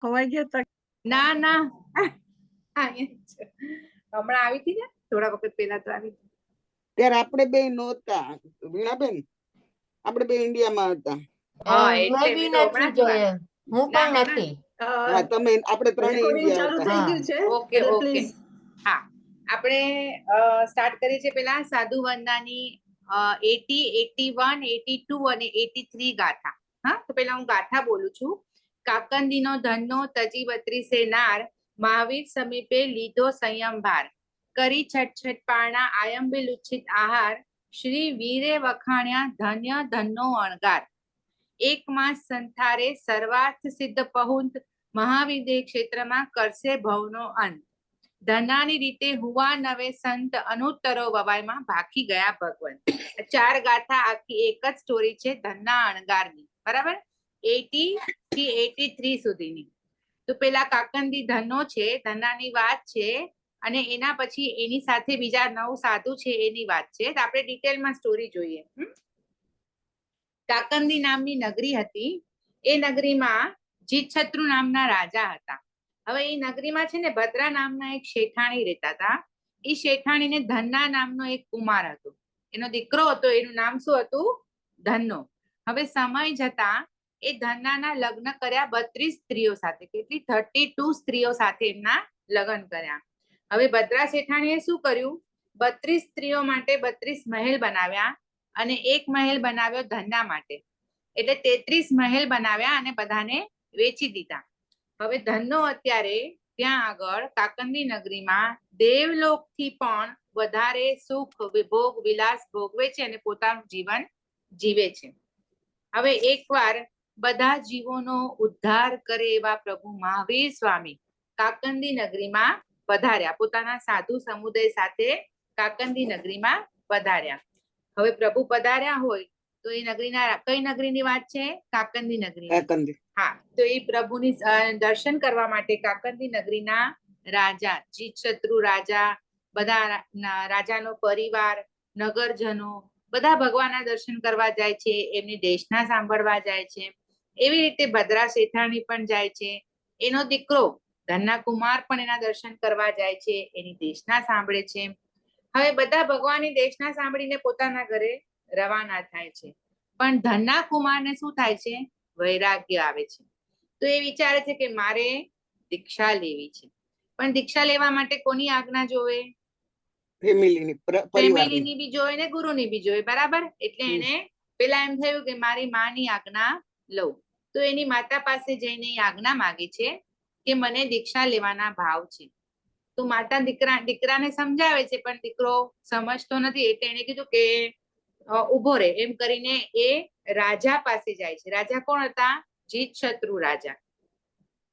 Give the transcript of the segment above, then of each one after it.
ખવાઈ ગયા તા? ના ના હમણાં આવી હતી ને થોડા વખત પહેલા તો આવી હતી. ત્યારે આપણે બે નહોતા વીણાબેન, આપણે બે ઇન્ડિયામાં હતા. હા મેં એટલે બી મેં તો નથી હમણાં જ વાત. જોયા, હું ના, પણ હમણાં નથી. હા, તમે આપણે ત્રણે રેકોર્ડિંગ ઇન્ડિયા ચાલુ હતા. થઈ હા. ગયું છે ઓકે એટલે ઓકે પ્લીઝ. હા આપણે સ્ટાર્ટ કરીએ છીએ પેલા સાધુ વંદનાની 80, 81, 82 અને 83 ગાથા. હા તો પેલા હું ગાથા બોલું છું. કાકંદીનો ધનનો તજી 32 નાર, મહાવીર સમીપે લીધો સંયમ ભાર, કરી છટછટ પારણા આયંબે લુચ્છિત આહાર, શ્રી વીરે વખાણ્યા ધન્ય ધનનો અણગાર, એક માસ સંથારે સર્વાર્થ સિદ્ધ પહુંત, મહાવિદે ક્ષેત્રમાં કરશે ભવનો અંત, ધનાની રીતે હુવા નવે સંત, અનુત્તરો વવાયમાં ભાખી ગયા ભગવંત. 4 ગાથા આખી એક જ સ્ટોરી છે ધનના અણગારની, બરાબર? 80 થી 83 સુધીની. તો પેલા કાકંદી ધનનો છે, ધનાની વાત છે, અને એના પછી એની સાથે બીજા 9 સાધુ છે એની વાત છે. તો આપણે ડિટેલમાં સ્ટોરી જોઈએ. કાકંદી નામની નગરી હતી. એ નગરીમાં જીતશત્રુ નામના રાજા હતા. હવે એ નગરીમાં છે ને ભદ્રા નામના એક શેઠાણી રહેતા હતા. એ શેઠાણીને ધન્ના નામનો એક કુમાર હતો. એનો દીકરો હતો, એનું નામ શું હતું? ધન્નો. હવે સમય જતા એ ધન્નાના લગ્ન કર્યા 32 સ્ત્રીઓ સાથે. કેટલી? 32 સ્ત્રીઓ સાથે એમના લગ્ન કર્યા. હવે ભદ્રા શેઠાણીએ શું કર્યું? 32 સ્ત્રીઓ માટે 32 મહેલ બનાવ્યા અને એક મહેલ બનાવ્યો ધન્ના માટે. એટલે 33 મહેલ બનાવ્યા અને બધાને વેચી દીધા. હવે ધનનો અત્યારે ત્યાં આગળ કાકંદી નગરીમાં દેવલોકથી પણ વધારે સુખ ભોગ વિલાસ ભોગવે છે અને પોતાનું જીવન જીવે છે. હવે એકવાર બધા જીવોનો ઉદ્ધાર કરે એવા પ્રભુ મહાવીર સ્વામી કાકંદી નગરીમાં પધાર્યા. પોતાના સાધુ સમુદાય સાથે કાકંદી નગરીમાં પધાર્યા. હવે પ્રભુ પધાર્યા હોય તો એ નગરીના કઈ નગરીની વાત છે? કાકંદી નગરી. કાકંદી. હા તો એ પ્રભુની દર્શન કરવા માટે કાકંદી નગરીના રાજા જીતશત્રુ રાજા, બધા રાજાનો પરિવાર, નગરજનો બધા ભગવાનના દર્શન કરવા જાય છે, એમની દેશના સાંભળવા જાય છે. એવી રીતે ભદ્રા શેઠાણી પણ જાય છે, એનો દીકરો ધન્ના કુમાર પણ એના દર્શન કરવા જાય છે, એની દેશના સાંભળે છે. હવે બધા ભગવાનની દેશના સાંભળીને પોતાના ઘરે રવાના થાય છે. પણ ધન્ના કુમારને શું થાય છે? વૈરાગ્ય આવે છે. તો એ વિચારે છે કે મારે દીક્ષા લેવી છે. પણ દીક્ષા લેવા માટે કોની આજ્ઞા જોવે? ફેમિલીની, પરિવારની. ફેમિલીની બી જોવે ને ગુરુની બી જોવે, બરાબર? એટલે એને પેલા એમ થયું કે મારી માની આજ્ઞા લઉં. તો એની માતા પાસે જઈને આજ્ઞા માંગે છે કે મને દીક્ષા લેવાના ભાવ છે. તો માતા દીકરાને સમજાવે છે પણ દીકરો સમજતો નથી. એટલે એને કીધું કે ઉભો રહે એમ કરીને એ રાજા પાસે જાય છે. રાજા કોણ હતા? જીતશત્રુ રાજા.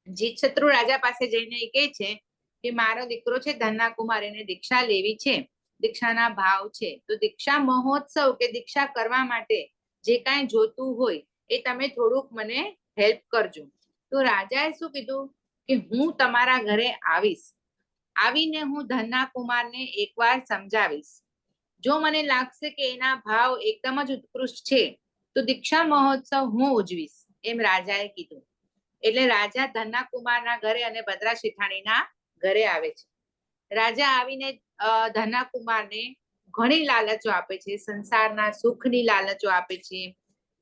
જીતશત્રુ રાજા પાસે જઈને એ કહે છે કે મારો દીકરો છે ધન્ના કુમાર, એને દીક્ષા લેવી છે, દીક્ષાના ભાવ છે. તો દીક્ષા મહોત્સવ કે દીક્ષા કરવા માટે જે કાંઈ જોતું હોય એ તમે થોડુંક મને હેલ્પ કરજો. તો રાજાએ શું કીધું કે હું તમારા ઘરે આવીશ, આવીને હું ધન્ના કુમારને એકવાર સમજાવીશ. જો મને લાગશે કે એના ભાવ એકદમ જ ઉત્કૃષ્ટ છે તો દીક્ષા મહોત્સવ હું ઉજવીશ, એમ રાજાએ કીધું. એટલે રાજા ધન્ના કુમારના ઘરે અને ભદ્રા શેઠાણીના ઘરે આવે છે. રાજા આવીને ધન્ના કુમારને ઘણી લાલચો આપે છે, સંસારના સુખની લાલચો આપે છે,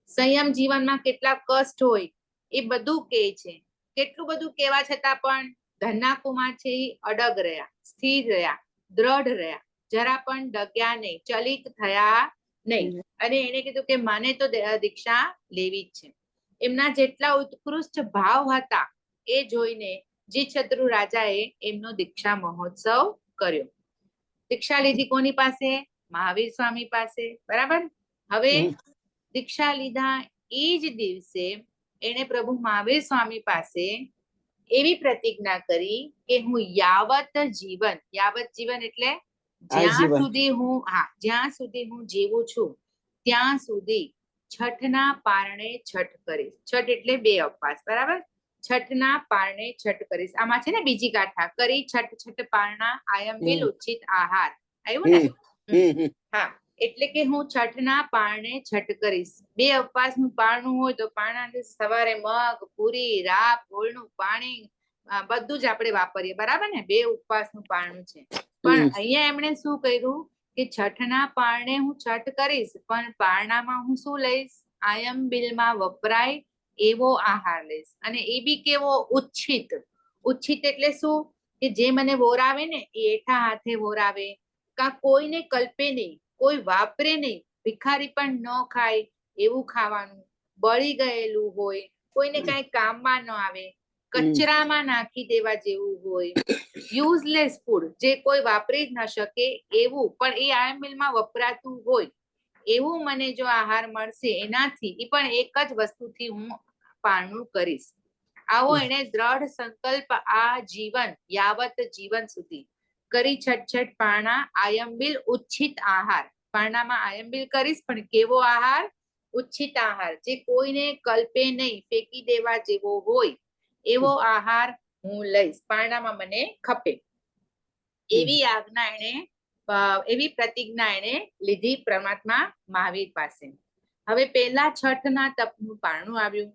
સંયમ જીવનમાં કેટલા કષ્ટ હોય એ બધું કહે છે. કેટલું બધું કહેવા છતાં પણ ધન્ના કુમાર છે એ અડગ રહ્યા, સ્થિર રહ્યા, દ્રઢ રહ્યા, જરા પણ ડગ્યા નહીં, ચલિત થયા નહીં. અને એને કીધું કે મને તો દીક્ષા લેવી જ છે. એમના જેટલા ઉત્કૃષ્ટ ભાવ હતા એ જોઈને જીતશત્રુ રાજાએ એમનો દીક્ષા મહોત્સવ કર્યો. દીક્ષા લીધી કોની પાસે? મહાવીર સ્વામી પાસે, બરાબર? હવે દીક્ષા લીધા એ જ દિવસે એને પ્રભુ મહાવીર સ્વામી પાસે એવી પ્રતિજ્ઞા કરી કે હું યાવત જીવન એટલે જ્યાં સુધી હું જીવું છું ત્યાં સુધી છઠના પારણે છઠ કરીશ. છઠ એટલે 2 ઉપવાસ, બરાબર? છઠના પારણે છઠ કરીશ. આમાં છે ને બીજી ગાથા, કરી છઠ છઠ પારણા આયંબિલ ઉચિત આહાર, આવ્યું ને? હા. એટલે કે હું છઠના પારણે છઠ કરીશ. 2 ઉપવાસનું પારણું હોય તો પારણા દિવસે સવારે મગ, પૂરી, રાબ, ગોળનું પાણી બધું જ આપણે વાપરીએ, બરાબર ને? 2 ઉપવાસનું પારણું છે. પણ અહીંયા એમણે શું કર્યું કે છઠના પારણે હું છઠ કરીશ, પણ પારણામાં હું શું લઈશ? આયંબિલમાં વપરાય એવો આહાર લઈશ. અને એ બી કેવો? ઉચ્છિત. ઉચ્છિત એટલે શું? કે જે મને વોરાવે ને એ એઠા હાથે વોરાવે, કા કોઈને કલ્પે નહીં, કોઈ વાપરે નહીં, ભિખારી પણ ન ખાય એવું ખાવાનું, બળી ગયેલું હોય, કોઈને કાંઈ કામમાં ન આવે, કચરામાં નાખી દેવા જેવું હોય, યુઝલેસ ફૂડ, જે કોઈ વાપરી જ ન શકે એવું, પણ એ આયંબિલમાં વપરાતું હોય એવું મને જો આહાર મળશે, એનાથી એ પણ એક જ વસ્તુથી હું પારણું કરીશ. આવો એને દ્રઢ સંકલ્પ આ જીવન, યાવત જીવન સુધી કરી છઠ પારણા આયંબિલ ઉચ્છિત આહાર. પારણામાં આયંબિલ કરીશ, પણ કેવો આહાર? ઉચ્છિત આહાર, જે કોઈને કલ્પે નહીં, ફેંકી દેવા જેવો હોય એવો આહાર હું લઈશ, પારણામાં મને ખપે. એવી આજ્ઞા એને એવી પ્રતિજ્ઞા એને લીધી પરમાત્મા મહાવીર પાસે. હવે પહેલા છઠના તપનું પારણું આવ્યું.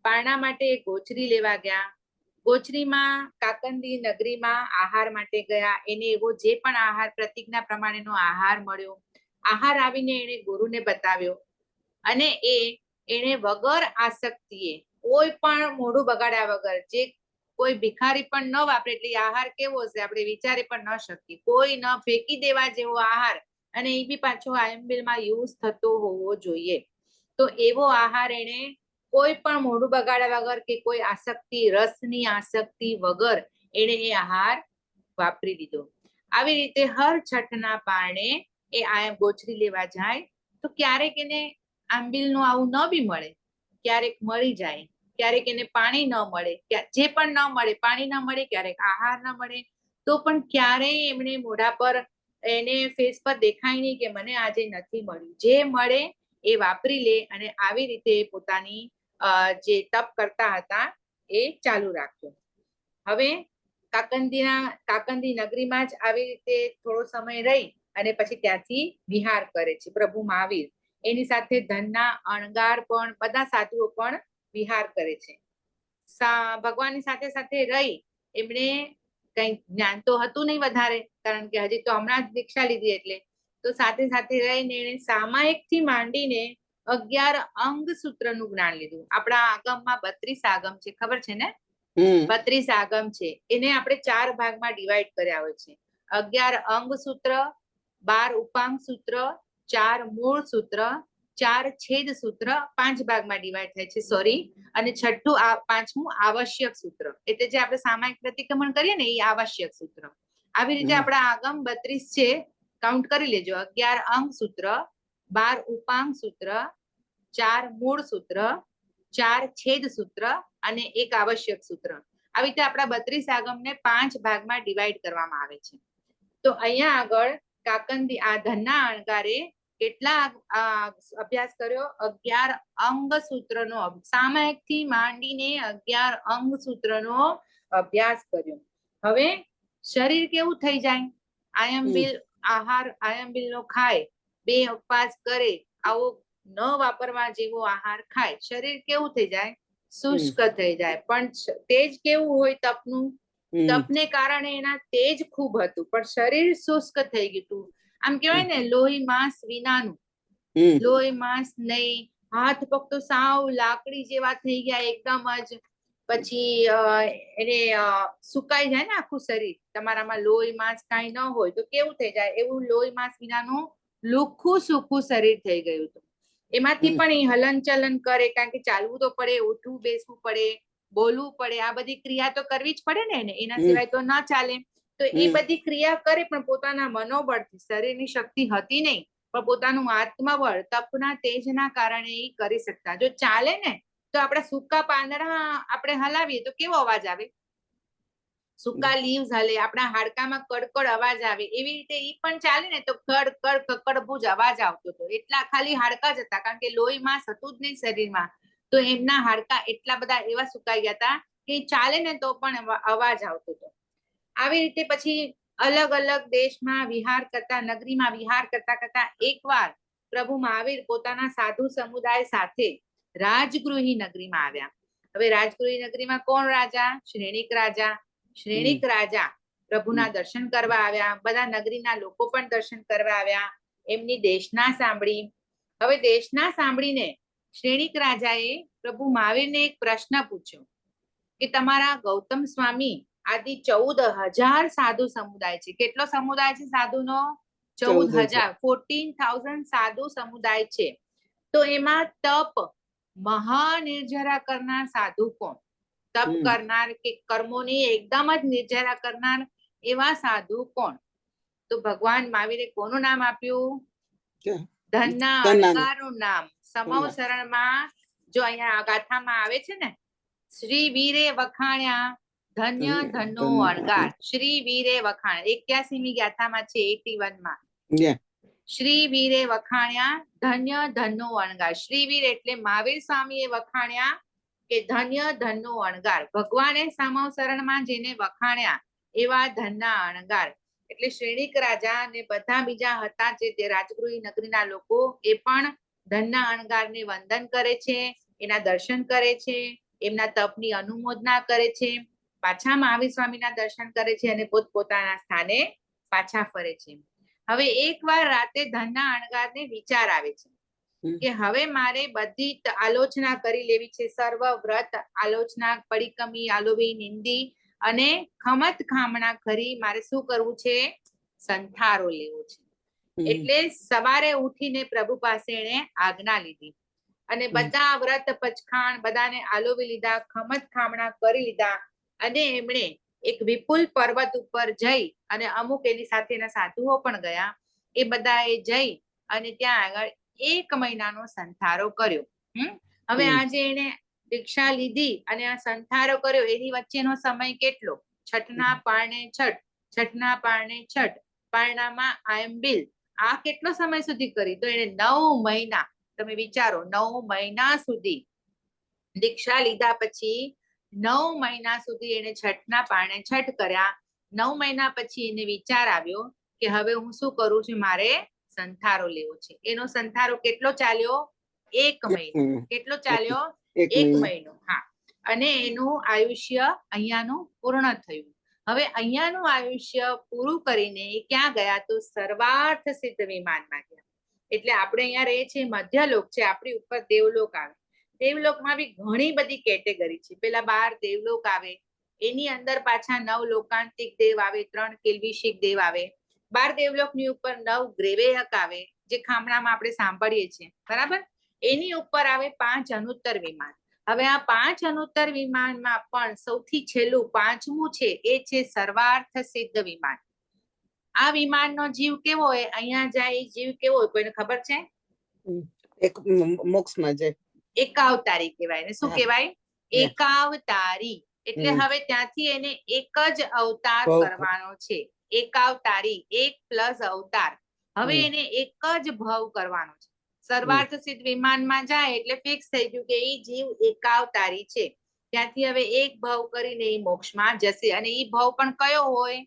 પારણા માટે ગોચરી લેવા ગયા. ગોચરીમાં કાકંદી નગરીમાં આહાર માટે ગયા. એને એવો જે પણ આહાર પ્રતિજ્ઞા પ્રમાણેનો આહાર મળ્યો. આહાર આવીને એને ગુરુને બતાવ્યો, અને એને વગર આસક્તિએ, કોઈ પણ મોઢું બગાડ્યા વગર, જે કોઈ ભિખારી પણ ન વાપરે, એટલે આહાર કેવો હશે આપણે વિચારી પણ ન શકીએ, કોઈ ન ફેંકી દેવા જેવો આહાર, અને એ બી પાછો આયંબિલમાં યુઝ થતો હોવો જોઈએ. તો એવો આહાર એને કોઈ પણ મોઢું બગાડ્યા વગર કે કોઈ આસક્તિ, રસની આસક્તિ વગર એને એ આહાર વાપરી દીધો. આવી રીતે હર છઠના પારણે એ ગોચરી લેવા જાય તો ક્યારેક એને આંબિલનું આવું ન બી મળે, ક્યારેક મળી જાય, ક્યારેક એને પાણી ન મળે, જે પણ ન મળે, પાણી ન મળે, ક્યારેક આહાર ન મળે, તો પણ ક્યારેય એમણે મોઢા પર, એને ફેસ પર દેખાય નહીં કે મને આજે નથી મળ્યું. જે મળે એ વાપરી લે, અને આવી રીતે પોતાની જે તપ કરતા હતા એ ચાલુ રાખ્યો. હવે કાકંદી નગરીમાં જ આવી રીતે થોડો સમય રહી અને પછી ત્યાંથી વિહાર કરે છે પ્રભુ મહાવીર. એની સાથે ધનના અણગાર પણ, બધા સાધુઓ પણ વિહાર કરે છે. ભગવાનની સાથે સાથે રહી એમણે કઈ જ્ઞાન તો હતું નહીં વધારે, કારણ કે હજી તો હમણાં જ દીક્ષા લીધી, એટલે તો સાથે સાથે રહીને એને સામાયિક થી માંડીને 11 અંગ સૂત્રનું જ્ઞાન લીધું. આપણા આગમમાં 32 આગમ છે, ખબર છે ને? 32 આગમ છે, એને આપણે 4 ભાગમાં ડિવાઈડ કર્યા હોય છે. 11 અંગ સૂત્ર, 12 ઉપાંગ સૂત્ર, 4 મૂળ સૂત્ર, 4 છેદ સૂત્ર, 5 ભાગમાં ડિવાઈડ થાય છે, સોરી. અને છઠ્ઠું, પાંચમું આવશ્યક સૂત્ર, એટલે જે આપણે સામાયિક પ્રતિક્રમણ કરીએ ને એ આવશ્યક સૂત્ર. આવી રીતે આપણા આગમ 32 છે, કાઉન્ટ કરી લેજો. 11 અંગ સૂત્ર, 12 ઉપાંગ સૂત્ર, 4 મૂળ સૂત્ર, 4 છેદ સૂત્ર અને 1 આવશ્યક સૂત્ર. આવી રીતે આપણા 32 આગમને 5 ભાગમાં ડિવાઈડ કરવામાં આવે છે. તો અહીંયા આગળ કાકંદી આ ધનના અણગારે કેટલા અભ્યાસ કર્યો? 11 અંગ સૂત્રનો, સામાયિક થી માંડીને 11 અંગ સૂત્રનો અભ્યાસ કર્યો. હવે શરીર કેવું થઈ જાય? આયંબિલ આહાર, આયંબિલ નો ખાય, 2 ઉપવાસ કરે, આવો ન વાપરવા જેવો આહાર ખાય, શરીર કેવું થઈ જાય? શુષ્ક થઈ જાય. પણ તેજ કેવું હોય તપનું? તપને કારણે એના તેજ ખૂબ હતું, પણ શરીર શુષ્ક થઈ ગયું. આમ કહેવાય ને લોહી માંસ વિનાનું, લોહી માંસ નહીં, હાથ પગ તો સાવ લાકડી જેવા થઈ ગયા એકદમ જ. પછી એને સુકાઈ જાય ને આખું શરીર. તમારામાં લોહી માંસ કાંઈ ન હોય તો કેવું થઈ જાય? એવું લોહી માંસ વિનાનું લુખ્ખું સૂકું શરીર થઈ ગયું હતું. એમાંથી પણ એ હલન ચલન કરે, કારણ કે ચાલવું તો પડે, ઉઠવું બેસવું પડે, બોલવું પડે, આ બધી ક્રિયા તો કરવી જ પડે ને, એના સિવાય તો ના ચાલે. તો એ બધી ક્રિયા કરે, પણ પોતાના મનોબળથી, શરીરની શક્તિ હતી નહીં, પણ પોતાનું આત્મબળ, તપના તેજના કારણે એ કરી શકતા. જો ચાલે ને તો આપણા સૂકા પાંદડા આપણે હલાવીએ તો કેવો અવાજ આવે? સૂકા લીવ્સ હલે, આપણા હાડકામાં કડકડ અવાજ આવે. એવી રીતે ઈ પણ ચાલે ને તો કડ કડ કકડભૂજ અવાજ આવતો હતો. એટલા ખાલી હાડકા જ હતા, કારણ કે લોહી માંસ હતું જ નહીં શરીરમાં. તો એમના હાડકા એટલા બધા એવા સુકાઈ ગયા હતા કે ચાલે ને તો પણ અવાજ આવતો હતો. આવી રીતે પછી અલગ અલગ દેશમાં વિહાર કરતા, નગરીમાં વિહાર કરતા કરતા એકવાર પ્રભુ મહાવીર પોતાના સાધુ સમુદાય સાથે રાજગૃહી નગરીમાં આવ્યા. હવે રાજગૃહી નગરીમાં કોણ રાજા? શ્રેણિક રાજા. શ્રેણિક રાજા પ્રભુના દર્શન કરવા આવ્યા. બધા નગરીના લોકો પણ દર્શન કરવા આવ્યા. એમની દેશના સાંભળી. હવે દેશના સાંભળીને શ્રેણિક રાજાએ પ્રભુ મહાવીરને એક પ્રશ્ન પૂછ્યો કે તમારા ગૌતમ સ્વામી આદિ 14,000 સાધુ સમુદાય છે. કેટલો સમુદાય છે સાધુનો? 14,000. 14,000 સાધુ સમુદાય છે. તો એમાં તપ મહાનિર્જરા કરનાર સાધુ કોણ? તપ કરનાર કે કર્મોની એકદમ જ નિર્જરા કરનાર એવા સાધુ કોણ? તો ભગવાન મહાવીરે કોનું નામ આપ્યું? ધનના અણગારનું નામ. સમવસરણમાં જો અહીંયા ગાથામાં આવે છે ને, શ્રી વીરે વખાણ્યા ધન્ય ધનનો અણગાર. શ્રી વીરે વખાણ્યા 81મી ગાથામાં છે, 81 માં. શ્રી વીરે વખાણ્યા ધન્ય ધનનો અણગાર. શ્રી વીર એટલે મહાવીર સ્વામીએ વખાણ્યા કે ધન્ય ધનનો અણગાર. ભગવાને સમવસરણમાં જેને વખાણ્યા એવા ધનના અણગાર. એટલે શ્રેણિક રાજા ને બધા બીજા હતા જે તે રાજગૃહી નગરીના લોકો, એ પણ ધનના અણગારને વંદન કરે છે, એના દર્શન કરે છે, એમના તપની અનુમોદના કરે છે, પાછા મહાવીર સ્વામીના દર્શન કરે છે અને પોતપોતાના સ્થાને પાછા ફરે છે. હવે એકવાર રાતે ધનના અણગારને વિચાર આવે છે કે હવે મારે બધી આલોચના કરી લેવી છે. સર્વ વ્રત આલોચના, પડીકમી, આલોવી, નિંદી અને ખમત ખામણા કરી મારે શું કરવું છે? સંથારો લેવો છે. એટલે સવારે ઉઠીને પ્રભુ પાસે એને આજ્ઞા લીધી અને બધા વ્રત પચખાણ બધાને આલોવી લીધા, ખમત ખામણા કરી લીધા અને એમણે એક વિપુલ પર્વત ઉપર જઈ અને અમુક એની સાથેના સાધુઓ પણ ગયા. એ બધાએ જઈ અને ત્યાં આગળ 1 મહિનાનો સંથારો કર્યો. હવે આજે એને દીક્ષા લીધી અને આ સંથારો કર્યો, એની વચ્ચેનો સમય કેટલો? છઠના પારણે છઠ, છઠના પારણે છઠ, પારણામાં આયંબિલ. આ કેટલો સમય સુધી કરી? તો એને 9 મહિના. તમે વિચારો, 9 મહિના સુધી દીક્ષા લીધા પછી 9 મહિના સુધી એને છઠના પારણે છઠ કર્યા. 9 મહિના પછી એને વિચાર આવ્યો કે હવે હું શું કરું છું? મારે સંથારો લેવો છે. એનો સંથારો કેટલો ચાલ્યો? 1 મહિનો. કેટલો ચાલ્યો? 1 મહિનો. હા. અને એનું આયુષ્ય અહીંયાનું પૂર્ણ થયું. હવે અહીંયાનું આયુષ્ય પૂરું કરીને એ ક્યાં ગયા? તો સર્વાર્થ સિદ્ધ વિમાનમાં ગયા. એટલે આપણે અહીંયા રહીએ છીએ મધ્યલોક છે, આપણી ઉપર દેવલોક આવે. દેવલોકમાં બી ઘણી બધી કેટેગરી છે. પેલા 12 દેવલોક આવે, એની અંદર પાછા 9 લોકાંતિક દેવ આવે, 3 કિલ્વિશિક દેવ આવે. 12 દેવલોકની ઉપર 9 ગ્રેવેયક આવે, જે ખામણામાં આપણે સાંભળીએ છીએ, બરાબર. એની ઉપર આવે 5 અનુત્તર વિમાન. હવે આ 5 અનુત્તર વિમાનમાં પણ સૌથી છેલ્લું 5મું છે, એ છે સર્વાર્થ સિદ્ધ વિમાન. આ વિમાનનો જીવ કેવો હોય? અહીંયા જાય જીવ કેવો હોય? કોઈને ખબર છે? એક મોક્ષમાં જાય, એકાવતારી કહેવાય. ને શું કહેવાય? એકાવતારી. એટલે હવે ત્યાંથી એને એક જ અવતાર કરવાનો છે. એકાવતારી, 1 + અવતાર. હવે એને એક જ ભવ કરવાનો છે. સર્વાર્થ સિદ્ધ વિમાનમાં જાય એટલે ફિક્સ થઈ ગયું કે એ જીવ એકાવતારી છે. ત્યાંથી હવે એક ભવ કરીને એ મોક્ષમાં જશે. અને એ ભવ પણ કયો હોય?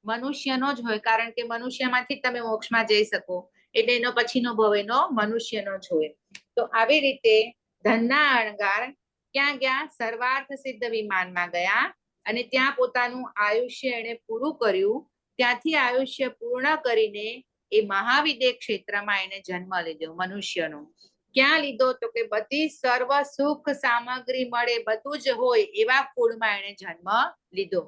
મનુષ્યનો જ હોય, કારણ કે મનુષ્યમાંથી તમે મોક્ષમાં જઈ શકો. એટલે એનો પછીનો ભવ એનો મનુષ્યનો જ હોય. તો આવી રીતે ધનના અણગાર ક્યાં ગયા? સર્વાર્થ સિદ્ધ વિમાનમાં ગયા અને ત્યાં પોતાનું આયુષ્ય એને પૂરું કર્યું. ત્યાંથી આયુષ્ય પૂર્ણ કરીને એ મહાવિદ્ય ક્ષેત્રમાં એને જન્મ લીધો મનુષ્યનો. ક્યાં લીધો? તો કે બધી સર્વ સુખ સામગ્રી મળે, બધું જ હોય એવા કુળમાં એને જન્મ લીધો.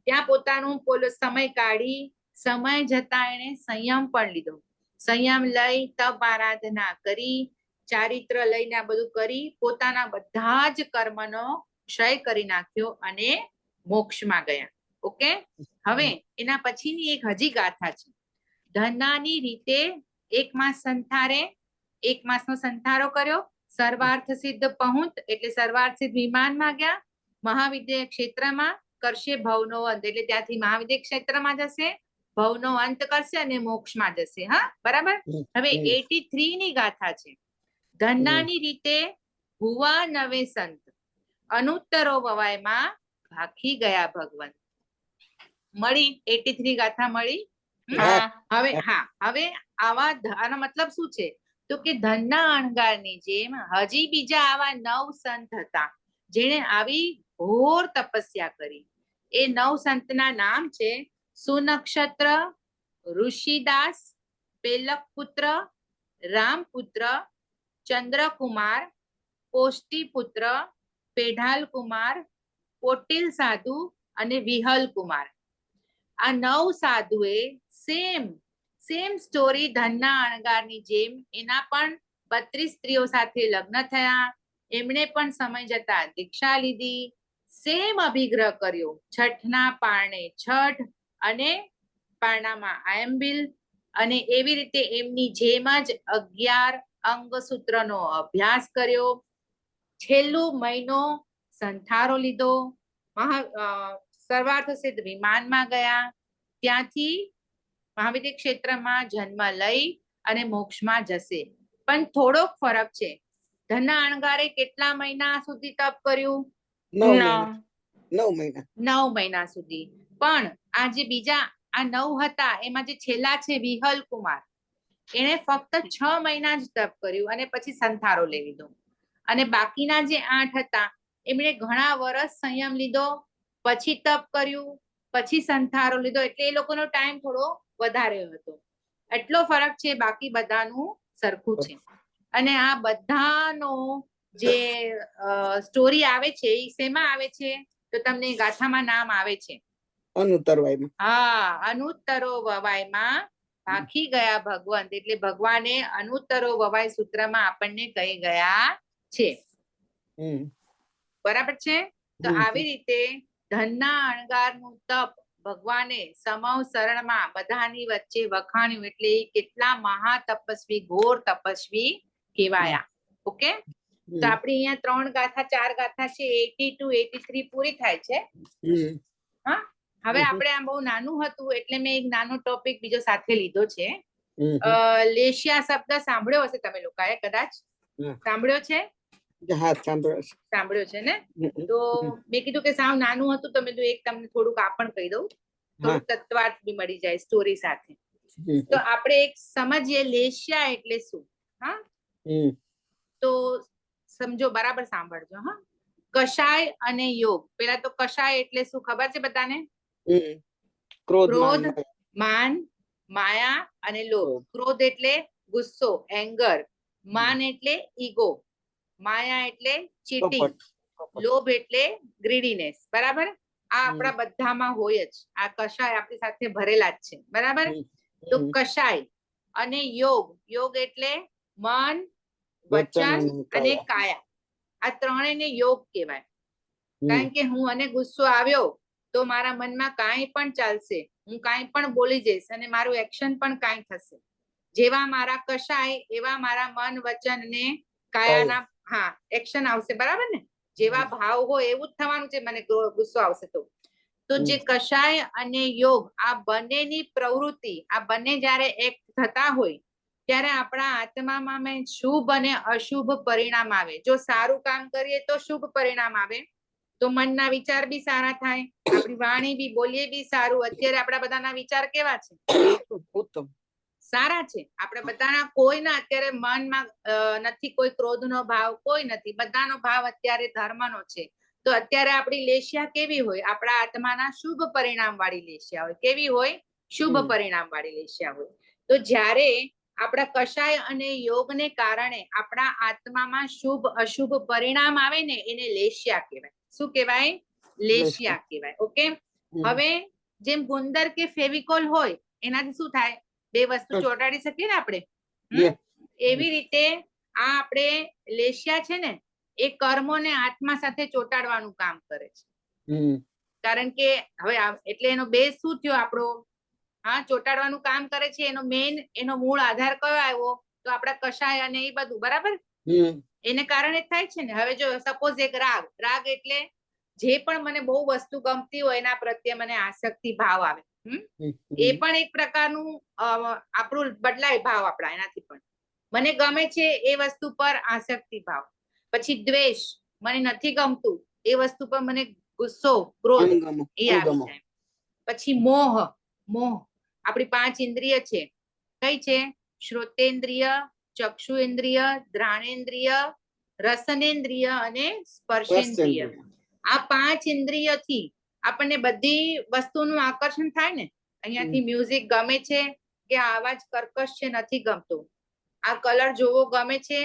ત્યાં પોતાનું સમય કાઢી, સમય જતા એને સંયમ પણ લીધો. સંયમ લઈ તપ આરાધના કરી, ચારિત્ર લઈને આ બધું કરી, પોતાના બધા જ કર્મનો ક્ષય કરી નાખ્યો અને મોક્ષમાં ગયા. ઓકે. હવે એના પછીની એક હજી ગાથા છે. ધનાની રીતે 1 માસ સંથારે, 1 માસનો સંથારો કર્યો. સર્વાર્થ સિદ્ધ પહોંચ એટલે સર્વાર્થ સિદ્ધ વિમાનમાં ગયા. મહાવિદ્ય ક્ષેત્રમાં કરશે ભવનો અંત, એટલે ત્યાંથી મહાવિદ્ય ક્ષેત્રમાં જશે, ભવનો અંત કરશે અને મોક્ષમાં જશે. હા, બરાબર. હવે 83 ની ગાથા છે. ધનાની રીતે ભુવા નવે સંત, અનુત્તરો વવાયમાં ભાખી ગયા ભગવંત. મળી 83 ગાથા મળી. હા. હવે આનો મતલબ શું છે તો કે ધનના અણગારની જેમ હજી બીજા આવા 9 સંત હતા જેણે આવી ઘોર તપસ્યા કરી. એ 9 સંતના નામ છે સુનક્ષત્ર, ઋષિદાસ, પેલકપુત્ર, રામપુત્ર, ચંદ્રકુમાર, કોષ્ટીપુત્ર, પેઢાલકુમાર, પોટીલ સાધુ અને વિહલ કુમાર. આ 9 સાધુએ સેમ સ્ટોરી ધનના અણગારની જેમ એના પણ 32 સ્ત્રીઓ સાથે લગ્ન થયા. એમણે પણ સમય જતા દીક્ષા લીધી. સેમ અભિગ્રહ કર્યો. છઠના પારણે છઠ અને પારણામાં આયંબિલ અને એવી રીતે એમની જેમ જ 11 અંગસૂત્રનો અભ્યાસ કર્યો. છેલ્લું મહિનો સંથારો લીધો. સર્વાર્થ સિદ્ધ વિમાનમાં ગયા. ત્યાંથી મહાવિદ્ય ક્ષેત્રમાં જન્મ લઈ અને મોક્ષમાં જશે. પણ થોડોક ફરક છે. ધનના અણગારે કેટલા મહિના સુધી તપ કર્યું? 9 મહિના. 9 મહિના સુધી. પણ આ જે બીજા આ 9 હતા એમાં જે છેલ્લા છે વિહલ કુમાર, એને ફક્ત 6 મહિના જ તપ કર્યું અને પછી સંથારો લઈ લીધો. અને બાકીના જે 8 હતા એમણે ઘણા વર્ષ સંયમ લીધો, પછી તપ કર્યું, પછી સંથારો લીધો. એટલે એ લોકોનો ટાઈમ થોડો વધારે હતો. એટલો ફરક છે, બાકી બધાનું સરખું છે. અને આ બધાનો જે સ્ટોરી આવે છે એ શેમાં આવે છે તો તમને ગાથામાં નામ આવે છે અનુત્તરવાયમાં. અનુત્તરો વવાયમાં ભાખી ગયા ભગવંત. એટલે ભગવાને અનુત્તરો વવાય સૂત્રમાં આપણને કહી ગયા છે. બરાબર છે. તો આવી રીતે ધનના અણગારનું તપ ભગવાને સમવ શરણમાં બધાની વચ્ચે વખાણ્યું. એટલે કેટલા મહા તપસ્વી, ઘોર તપસ્વી કહેવાયા. ઓકે, તો આપણી અહીંયા 3 ગાથા 4 ગાથા છે 82 83 પૂરી થાય છે. હા, હવે આપણે આ બહુ નાનું હતું એટલે મેં એક નાનો ટોપિક બીજો સાથે લીધો છે. લેશિયા શબ્દ સાંભળ્યો હશે તમે લોકોએ, કદાચ સાંભળ્યો છે. સાંભળ્યો છે ને? તો મેં કીધું કે સાવ નાનું હતું તો મેં કીધું એક તમને થોડુંક આ પણ કહી દઉં, થોડુંક તત્વાર્થ બી મળી જાય સ્ટોરી સાથે. તો આપણે એક સમજીએ લેશિયા એટલે શું. હા, તો સમજો, બરાબર સાંભળજો. હા, કષાય અને યોગ. પેલા તો કષાય એટલે શું ખબર છે બધાને? ક્રોધ, માન, માયા અને લોભ. ક્રોધ એટલે ગુસ્સો, એંગર. માન એટલે ઈગો. માયા એટલે ચીટિંગ. લોભ એટલે ગ્રીડીનેસ. બરાબર, આ આપણા બધામાં હોય જ. આ કષાય આપણી સાથે ભરેલા જ છે. બરાબર. તો કષાય અને યોગ. યોગ એટલે મન, વચન અને કાયા. આ ત્રણેયને યોગ કહેવાય. કારણ કે હું અને ગુસ્સો આવ્યો તો મારા મનમાં કાંઈ પણ ચાલશે, હું કાંઈ પણ બોલી જઈશ અને મારું એક્શન પણ કાંઈ થશે. જેવા મારા કષાય એવા મારા મન, વચન અને કાયાના એક્શન આવશે. બરાબર ને? જેવા ભાવ હોય એવું જ થવાનું છે. મને ગુસ્સો આવશે તો જે કષાય અને યોગ, આ બંનેની પ્રવૃત્તિ, આ બંને જ્યારે એક્ટ થતા હોય ત્યારે આપણા આત્મામાં શુભ અને અશુભ પરિણામ આવે. જો સારું કામ કરીએ તો શુભ પરિણામ આવે, તો મનના વિચાર બી સારા થાય, આપણી વાણી બી, બોલીએ બી સારું. અત્યારે આપણા બધાના વિચાર કેવા છે? ઉત્તમ, સારા છે. આપણે બધાના કોઈના અત્યારે મનમાં નથી કોઈ ક્રોધનો ભાવ, કોઈ નથી. બધાનો ભાવ અત્યારે ધર્મનો છે. તો અત્યારે આપણી લેશિયા કેવી હોય? આપણા આત્માના શુભ પરિણામ વાળી લેશિયા હોય. કેવી હોય? શુભ પરિણામ વાળી લેશિયા હોય. તો જ્યારે આપણા કષાય અને યોગને કારણે આપણા આત્મામાં શુભ અશુભ પરિણામ આવે ને, એને લેશિયા કહેવાય. શું કહેવાય? લેશિયા કહેવાય. ઓકે, હવે જેમ ગુંદર કે ફેવિકોલ હોય એનાથી શું થાય? બે વસ્તુ ચોંટાડી શકીએ ને આપણે. એવી રીતે આ આપણે લેશિયા છે ને, એ કર્મોને આત્મા સાથે ચોંટાડવાનું કામ કરે છે. કારણ કે હવે એટલે એનો બેઝ શું થયો આપણો? ચોંટાડવાનું કામ કરે છે. એનો મેઇન, એનો મૂળ આધાર કયો આવ્યો? તો આપણા કષાય અને એ બધું. બરાબર, એને કારણે થાય છે ને. હવે જો સપોઝ એક રાગ, રાગ એટલે જે પણ મને બહુ વસ્તુ ગમતી હોય એના પ્રત્યે મને આસક્તિ ભાવ આવે. એ પણ એક પ્રકારનું આપણું બદલાય ભાવ આપણા. એનાથી પણ મને ગમે છે એ વસ્તુ પર આસક્તિ ભાવ. પછી દ્વેષ, મને નથી ગમતું એ વસ્તુ પર મને ગુસ્સો, ક્રોધ એ આવી જાય. પછી મોહ, મોહ આપણી 5 ઇન્દ્રિય છે. કઈ છે? શ્રોતેન્દ્રિય, ચક્ષુેન્દ્રિય, ઘ્રાણેન્દ્રિય, રસનેન્દ્રિય અને સ્પર્શેન્દ્રિય. આ 5 ઇન્દ્રિયથી આપણને બધી વસ્તુનું આકર્ષણ થાય ને. અહીંયાથી મ્યુઝિક ગમે છે કે આ અવાજ કર્કશ છે, નથી ગમતો. આ કલર જોવો ગમે છે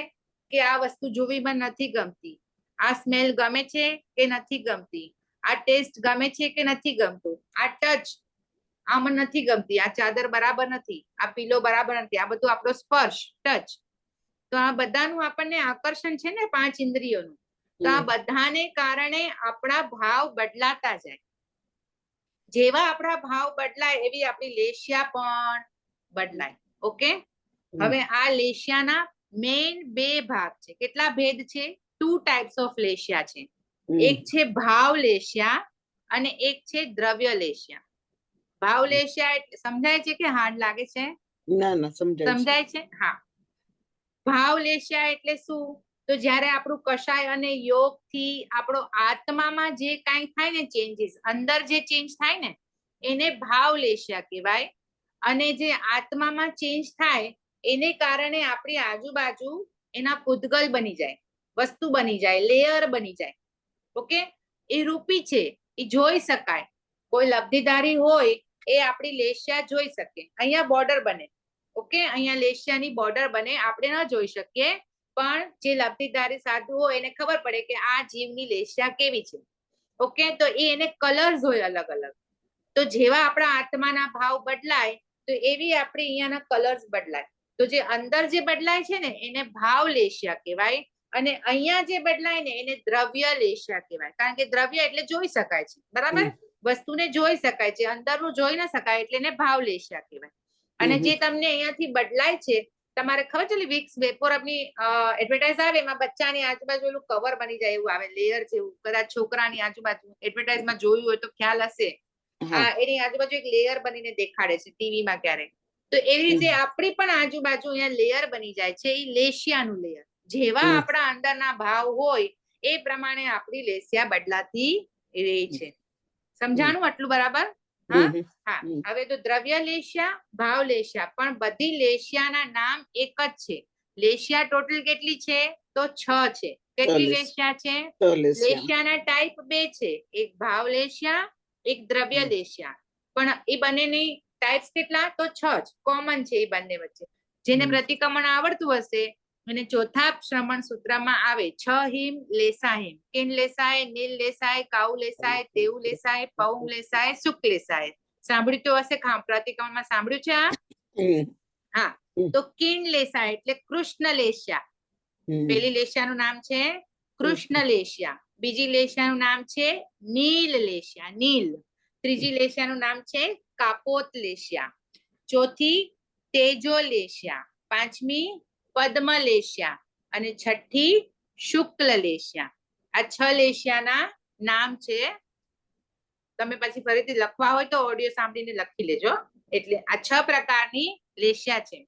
કે આ વસ્તુ જોવી મને નથી ગમતી. આ સ્મેલ ગમે છે કે નથી ગમતી. આ ટેસ્ટ ગમે છે કે નથી ગમતું. આ ટચ આમાં નથી ગમતી. આ ચાદર બરાબર નથી. આ પીલો બરાબર નથી. આ બધું આપણો સ્પર્શ, ટચ. તો આ બધાનું આપણને આકર્ષણ છે ને 5 ઇન્દ્રિયોનું. તો આ બધાને કારણે આપણા ભાવ બદલાતા જાય. જેવા આપણા ભાવ બદલાય એવી આપણી લેશિયા પણ બદલાય. ઓકે, હવે આ લેશિયાના મેઇન 2 ભાગ છે. કેટલા ભેદ છે? 2 ટાઈપ્સ ઓફ લેશિયા છે. એક છે ભાવ લેશિયા અને એક છે દ્રવ્ય લેશિયા. ભાવ લેશિયા એટલે સમજાય છે કે હાર્ડ લાગે છે? ના ના સમજાય છે. હા, ભાવ લેશિયા એટલે શું? તો જ્યારે આપણું કષાય અને યોગ થી આપણો આત્મામાં જે કાંઈ થાય ને ચેન્જીસ, અંદર જે ચેન્જ થાય ને એને ભાવ લેશિયા કહેવાય. અને જે આત્મામાં ચેન્જ થાય એને કારણે આપણી આજુબાજુ એના પૂતગલ બની જાય, વસ્તુ બની જાય, લેયર બની જાય. ઓકે, એ રૂપી છે, એ જોઈ શકાય. કોઈ લબ્ધિધારી હોય એ આપણી લેશિયા જોઈ શકે. અહીંયા બોર્ડર બને. ઓકે, અહીંયા લેશિયાની બોર્ડર બને. આપણે ન જોઈ શકીએ, પણ જે લબ્ધિધારી સાધુ હોય એને ખબર પડે કે આ જીવની લેશિયા કેવી છે. ઓકે, તો એને કલર્સ હોય અલગ અલગ. તો જેવા આપણા આત્માના ભાવ બદલાય તો એવી આપણી અહીંયાના કલર્સ બદલાય. તો જે અંદર જે બદલાય છે ને એને ભાવ લેશિયા કહેવાય. અને અહીંયા જે બદલાય ને એને દ્રવ્ય લેશિયા કહેવાય. કારણ કે દ્રવ્ય એટલે જોઈ શકાય છે, બરાબર? વસ્તુને જોઈ શકાય છે, અંદરનું જોઈ ન શકાય એટલે એને ભાવ લેશિયા કહેવાય. અને જે તમને અહીંયાથી બદલાય છે, તમારે ખબર છે વિક્સ વેપોરબની એડવર્ટાઇઝ આવે એમાં બચ્ચાની આજુબાજુ એલું કવર બની જાય એવું આવે, લેયર જેવું. કદાચ છોકરાની આજુબાજુ એડવર્ટાઇઝમાં જોયું હોય તો ખ્યાલ હશે. એની આજુબાજુ એક લેયર બનીને દેખાડે છે ટીવીમાં ક્યારેક. તો એવી રીતે આપણી પણ આજુબાજુ અહીંયા લેયર બની જાય છે, એ લેશિયાનું લેયર. જેવા આપણા અંદરના ભાવ હોય એ પ્રમાણે આપણી લેશિયા બદલાતી રહે છે. સમજાણું આટલું બરાબર? હા હા. હવે તો દ્રવ્ય લેશિયા, ભાવ લેશિયા, પણ બધી લેશિયાના નામ એક જ છે. લેશિયા ટોટલ કેટલી છે? તો 6 છે. કેટલી લેશિયા છે? લેશિયાના ટાઈપ 2 છે. એક ભાવ લેશિયા, એક દ્રવ્ય લેશિયા. પણ એ બંનેની ટાઈપ્સ કેટલા? તો 6 જ કોમન છે એ બંને વચ્ચે. જેને પ્રતિક્રમણ આવડતું હશે અને ચોથા શ્રમણ સૂત્રમાં આવે 6 હિમ લેસાહિમ. કિન લેસાય, નીલ લેસાય, કાઉ લેસાય, તેઉ લેસાય, પૌ લેસાય, સુક લેસાય. સાંભળ્યું તો હશે, પ્રતિક્રમણમાં સાંભળ્યું છે આ? હા, તો કિન લેસાય એટલે કૃષ્ણ લેશિયા. પેલી લેશિયાનું નામ છે કૃષ્ણ લેશિયા. બીજી લેશિયાનું નામ છે નીલ લેશિયા, નીલ. ત્રીજી લેશિયાનું નામ છે કાપોત લેશિયા. ચોથી તેજો લેશિયા. પાંચમી પદ્મ લેશિયા અને છઠ્ઠી શુક્લ લેશિયા. આ 6 લેશિયાના નામ છે. તમે પછી ફરીથી લખવા હોય તો ઓડિયો સાંભળીને લખી લેજો. એટલે આ 6 પ્રકારની લેશિયા છે.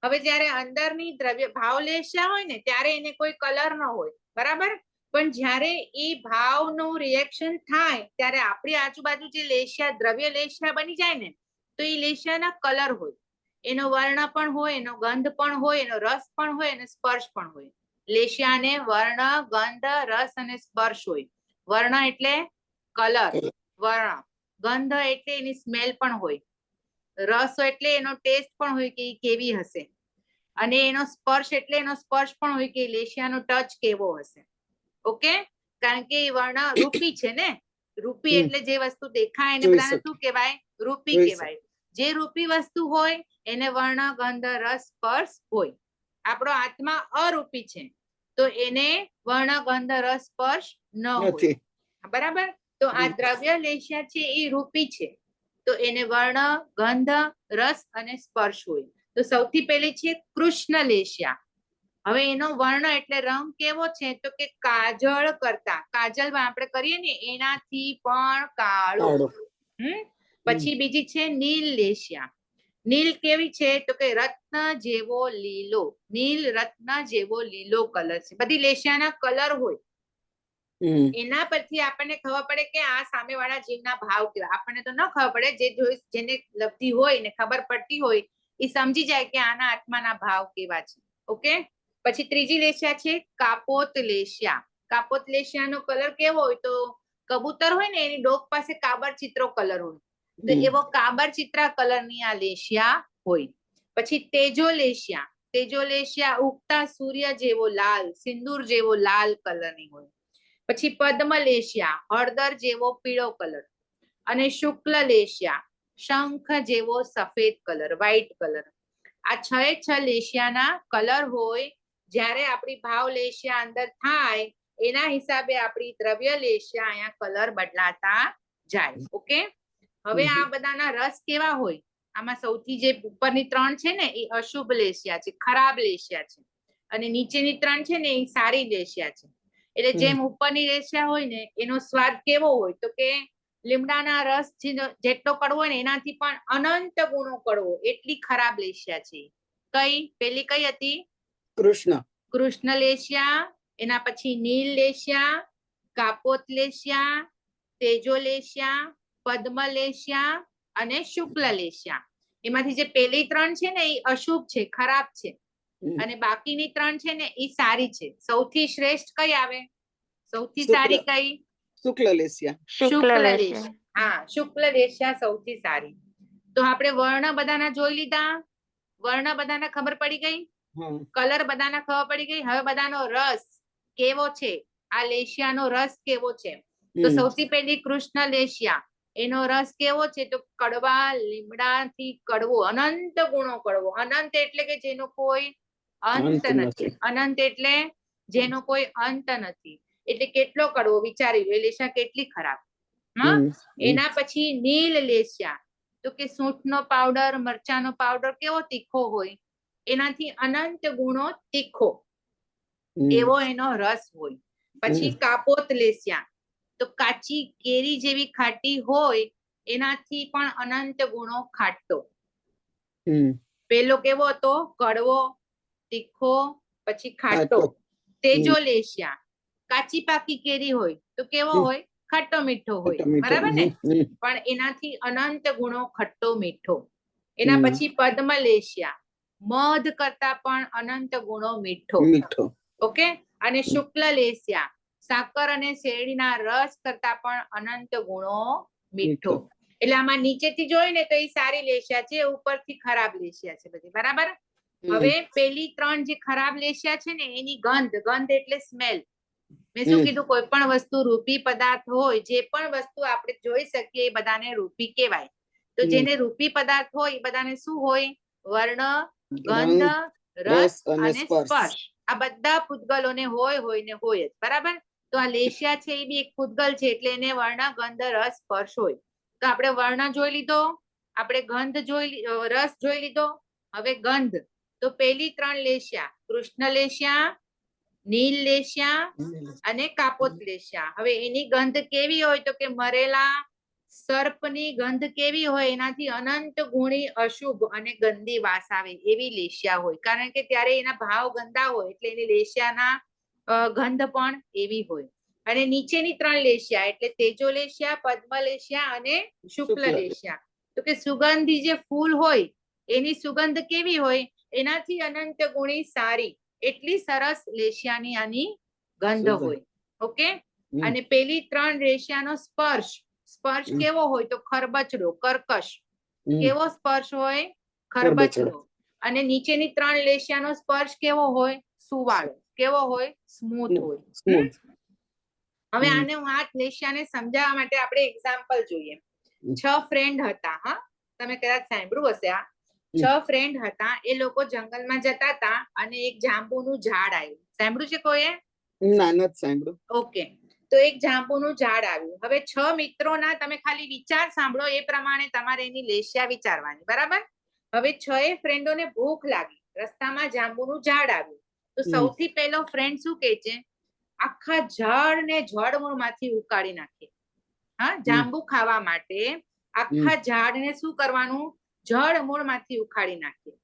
હવે જ્યારે અંદરની દ્રવ્ય ભાવ લેશિયા હોય ને ત્યારે એને કોઈ કલર ન હોય, બરાબર? પણ જ્યારે એ ભાવનું રિએક્શન થાય ત્યારે આપણી આજુબાજુ જે લેશિયા, દ્રવ્ય લેશિયા બની જાય ને તો એ લેશિયાના કલર હોય. એનો વર્ણ પણ હોય, એનો ગંધ પણ હોય, એનો રસ પણ હોય અને સ્પર્શ પણ હોય. લેશિયાને વર્ણ, ગંધ, રસ અને સ્પર્શ હોય. વર્ણ એટલે કલર, વર્ણ. ગંધ એટલે એની સ્મેલ પણ હોય. રસ એટલે એનો ટેસ્ટ પણ હોય કે કેવી હશે. અને એનો સ્પર્શ એટલે એનો સ્પર્શ પણ હોય કે લેશિયાનો ટચ કેવો હશે. ઓકે, કારણ કે વર્ણ રૂપી છે ને. રૂપી એટલે જે વસ્તુ દેખાય એને બધાને શું કહેવાય? રૂપી કહેવાય. જે રૂપી વસ્તુ હોય એને વર્ણ, ગંધ, રસ, સ્પર્શ હોય. આપણો આત્મા અરૂપી છે તો એને વર્ણ, ગંધ, રસ, સ્પર્શ ન હોય, બરાબર? તો આ દ્રવ્ય લેશિયા છે એ રૂપી છે તો એને વર્ણ, ગંધ, રસ અને સ્પર્શ હોય. તો સૌથી પહેલી છે કૃષ્ણ લેશિયા. હવે એનો વર્ણ એટલે રંગ કેવો છે? તો કે કાજળ કરતા, કાજલમાં આપણે કરીએ ને એનાથી પણ કાળો. પછી બીજી છે નીલ લેશિયા. નીલ કેવી છે? તો કે રત્ન જેવો લીલો. નીલ રત્ન જેવો લીલો કલર છે. બધી લેશિયાના કલર હોય. એના પરથી આપણને ખબર પડે કે આ સામેવાળા જીવના ભાવ કેવા. આપણને તો ન ખબર પડે, જે જોઈ જેને લગતી હોય ને ખબર પડતી હોય એ સમજી જાય કે આના આત્માના ભાવ કેવા છે. ઓકે, પછી ત્રીજી લેશિયા છે કાપોત લેશિયા. કાપોત લેશિયાનો કલર કેવો હોય તો કબૂતર હોય ને એની ડોક પાસે કાબર ચિત્રો કલર હોય, તો એવો કાબર ચિત્રા કલરની આ લેશિયા હોય. પછી તેજો લેશિયા. તેજો લેશિયા ઉગતા સૂર્ય જેવો લાલ, સિંદૂર જેવો લાલ કલરની હોય. પછી પદ્મ લેશિયા હળદર જેવો પીળો કલર. અને શુક્લ લેશિયા શંખ જેવો સફેદ કલર, વ્હાઈટ કલર. આ 6 લેશિયાના કલર હોય. જ્યારે આપણી ભાવ લેશિયા અંદર થાય એના હિસાબે આપણી દ્રવ્ય લેશિયા અહીંયા કલર બદલાતા જાય. ઓકે, હવે આ બધાના રસ કેવા હોય? આમાં સૌથી જે ઉપરની 3 છે ને એ અશુભ લેશિયા છે, ખરાબ લેશિયા છે. અને નીચેની 3 છે ને એ સારી લેશિયા છે. એટલે જેમ ઉપરની લેશિયા હોય ને એનો સ્વાદ કેવો હોય તો કે લીમડાના રસ જેટલો કડવો હોય ને એનાથી પણ અનંત ગુણો કડવો, એટલી ખરાબ લેશિયા છે. કઈ પેલી કઈ હતી? કૃષ્ણ લેશિયા. એના પછી નીલ લેશિયા, કાપોત લેશિયા, તેજો લેશિયા, પદ્મ લેશિયા અને શુક્લ લેશિયા. એમાંથી જે પેલી 3 છે ને એ અશુભ છે, ખરાબ છે. અને બાકીની 3 છે ને એ સારી છે. સૌથી શ્રેષ્ઠ કઈ આવે? સૌથી સારી કઈ? શુક્લ લેશિયા. શુક્લ લેશિયા. હા, શુક્લ લેશિયા સૌથી સારી. તો આપણે વર્ણ બધાના જોઈ લીધા. વર્ણ બધાના ખબર પડી ગઈ, કલર બધાના ખબર પડી ગઈ. હવે બધાનો રસ કેવો છે, આ લેશિયાનો રસ કેવો છે? તો સૌથી પહેલી કૃષ્ણ લેશિયા, એનો રસ કેવો છે તો કડવા, લીમડાથી કડવો, અનંત ગુણો કડવો. અનંત એટલે કે જેનો કોઈ અંત નથી. અનંત એટલે જેનો કોઈ અંત નથી. એટલે કેટલો કડવો વિચારી લો, એ લેશિયા કેટલી ખરાબ. એના પછી નીલ લેશિયા, તો કે સૂંઠનો પાવડર, મરચાનો પાવડર કેવો તીખો હોય, એનાથી અનંત ગુણો તીખો, એવો એનો રસ હોય. પછી કાપોત લેશિયા, તો કાચી કેરી જેવી ખાટી હોય, એનાથી પણ અનંત ગુણો ખાટો. પેલો કેવો હતો? કડવો, તીખો, પછી ખાટો. તેજો લેશિયા, કાચી પાકી કેરી હોય તો કેવો હોય? ખટ્ટો મીઠો હોય, બરાબર ને? પણ એનાથી અનંત ગુણો ખટ્ટો મીઠો. એના પછી પદ્મ લેશિયા, મધ કરતા પણ અનંત ગુણો મીઠો. ઓકે, અને શુક્લ લેશિયા, સાકર અને શેરડીના રસ કરતા પણ અનંત ગુણો મીઠો. એટલે આમાં નીચેથી જોઈએ ને તો એ સારી લેશિયા છે, ઉપરથી ખરાબ લેશિયા છે બધી, બરાબર? હવે પેલી 3 જે ખરાબ લેશિયા છે ને એની ગંધ, ગંધ એટલે સ્મેલ. મેં શું કીધું? કોઈ પણ વસ્તુ રૂપી પદાર્થ હોય, જે પણ વસ્તુ આપણે જોઈ શકીએ એ બધાને રૂપી કહેવાય. તો જેને રૂપી પદાર્થ હોય એ બધાને શું હોય? વર્ણ, ગંધ, રસ અને સ્પર્શ. આ બધા પૂતગલોને હોય ને હોય જ, બરાબર? તો આ લેશિયા છે એ બી એક પૂતગલ છે, એટલે એને વર્ણ, ગંધ, રસ, સ્પર્શ હોય. તો આપણે વર્ણ જોઈ લીધો, આપણે ગંધ રસ જોઈ લીધો. હવે ગંધ, તો પેલી 3 લેશિયા, કૃષ્ણ લેશિયા, નીલ લેશિયા અને કાપોત લેશિયા. હવે એની ગંધ કેવી હોય તો કે મરેલા સર્પની ગંધ કેવી હોય? એનાથી અનંત ગુણી અશુભ અને ગંદી વાસ આવે એવી લેશિયા હોય. કારણ કે ત્યારે એના ભાવ ગંદા હોય, એટલે એની લેશિયાના ગંધ પણ એવી હોય. અને નીચેની 3 લેશિયા એટલે તેજો લેશિયા, પદ્મ લેશિયા અને શુક્લ લેશિયા, તો કે સુગંધી જે ફૂલ હોય એની સુગંધ કેવી હોય? એનાથી અનંત ગુણી સારી, એટલી સરસ લેશિયાની આની ગંધ હોય. ઓકે, અને પેલી 3 લેશિયાનો સ્પર્શ, સ્પર્શ કેવો હોય તો ખરબચડો, કર્કશ. કેવો સ્પર્શ હોય? ખરબચડો. અને નીચેની 3 લેશિયાનો સ્પર્શ કેવો હોય? સુવાળો. કેવો હોય? સ્મૂથ હોય. હવે આને હું આ લેશિયાને સમજાવવા માટે આપણે એક્ઝામ્પલ જોઈએ. 6 ફ્રેન્ડ હતા. હા, તમે કદાચ સાંભળ્યું હશે. આ 6 ફ્રેન્ડ હતા, એ લોકો જંગલમાં જતા હતા અને એક જાંબુનું ઝાડ આવ્યું. સાંભળ્યું છે કોઈએ? ના, નથી સાંભળ્યું. ઓકે, તો એક જાંબુનું ઝાડ આવ્યું. હવે 6 મિત્રોના તમે ખાલી વિચાર સાંભળો, એ પ્રમાણે તમારે એની લેશિયા વિચારવાની, બરાબર? હવે 6 ફ્રેન્ડોને ભૂખ લાગી, રસ્તામાં જાંબુનું ઝાડ આવ્યું. તો સૌથી પહેલો ફ્રેન્ડ શું કહે છે? આખા ઝાડને જળમૂળમાંથી ઉકાળી નાખીએ. હા, જાંબુ ખાવા માટે આખા ઝાડને શું કરવાનું? જળમૂળમાંથી ઉખાડી નાખીએ.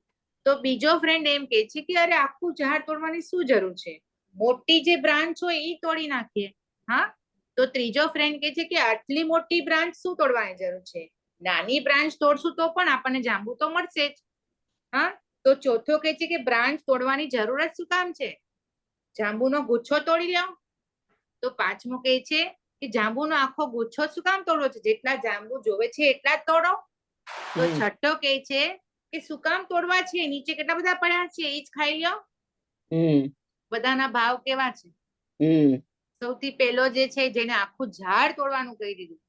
તો બીજો ફ્રેન્ડ એમ કહે છે કે અરે આખું ઝાડ તોડવાની શું જરૂર છે? મોટી જે બ્રાન્ચ હોય એ તોડી નાખીએ. હા, તો ત્રીજો ફ્રેન્ડ કે છે કે આટલી મોટી બ્રાન્ચ શું તોડવાની જરૂર છે, નાની બ્રાન્ચ તોડશું તો પણ આપણને જાંબુ તો મળશે જ. હા, તો ચોથો કે છે કે બ્રાન્ચ તોડવાની જરૂર જ શું કામ છે, જાંબુનો ગુચ્છો તોડી લો. તો પાંચમો કે છે કે જાંબુનો આખો ગુચ્છો શું કામ તોડવો છે, જેટલા જાંબુ જોવે છે એટલા જ તોડો. તો છઠ્ઠો કે છે કે શું કામ તોડવા છે, નીચે કેટલા બધા પડ્યા છે એ જ ખાઈ લો. બધાના ભાવ કેવા છે. સૌથી પહેલો જે છે જેને આખું ઝાડ તોડવાનું કહી દીધું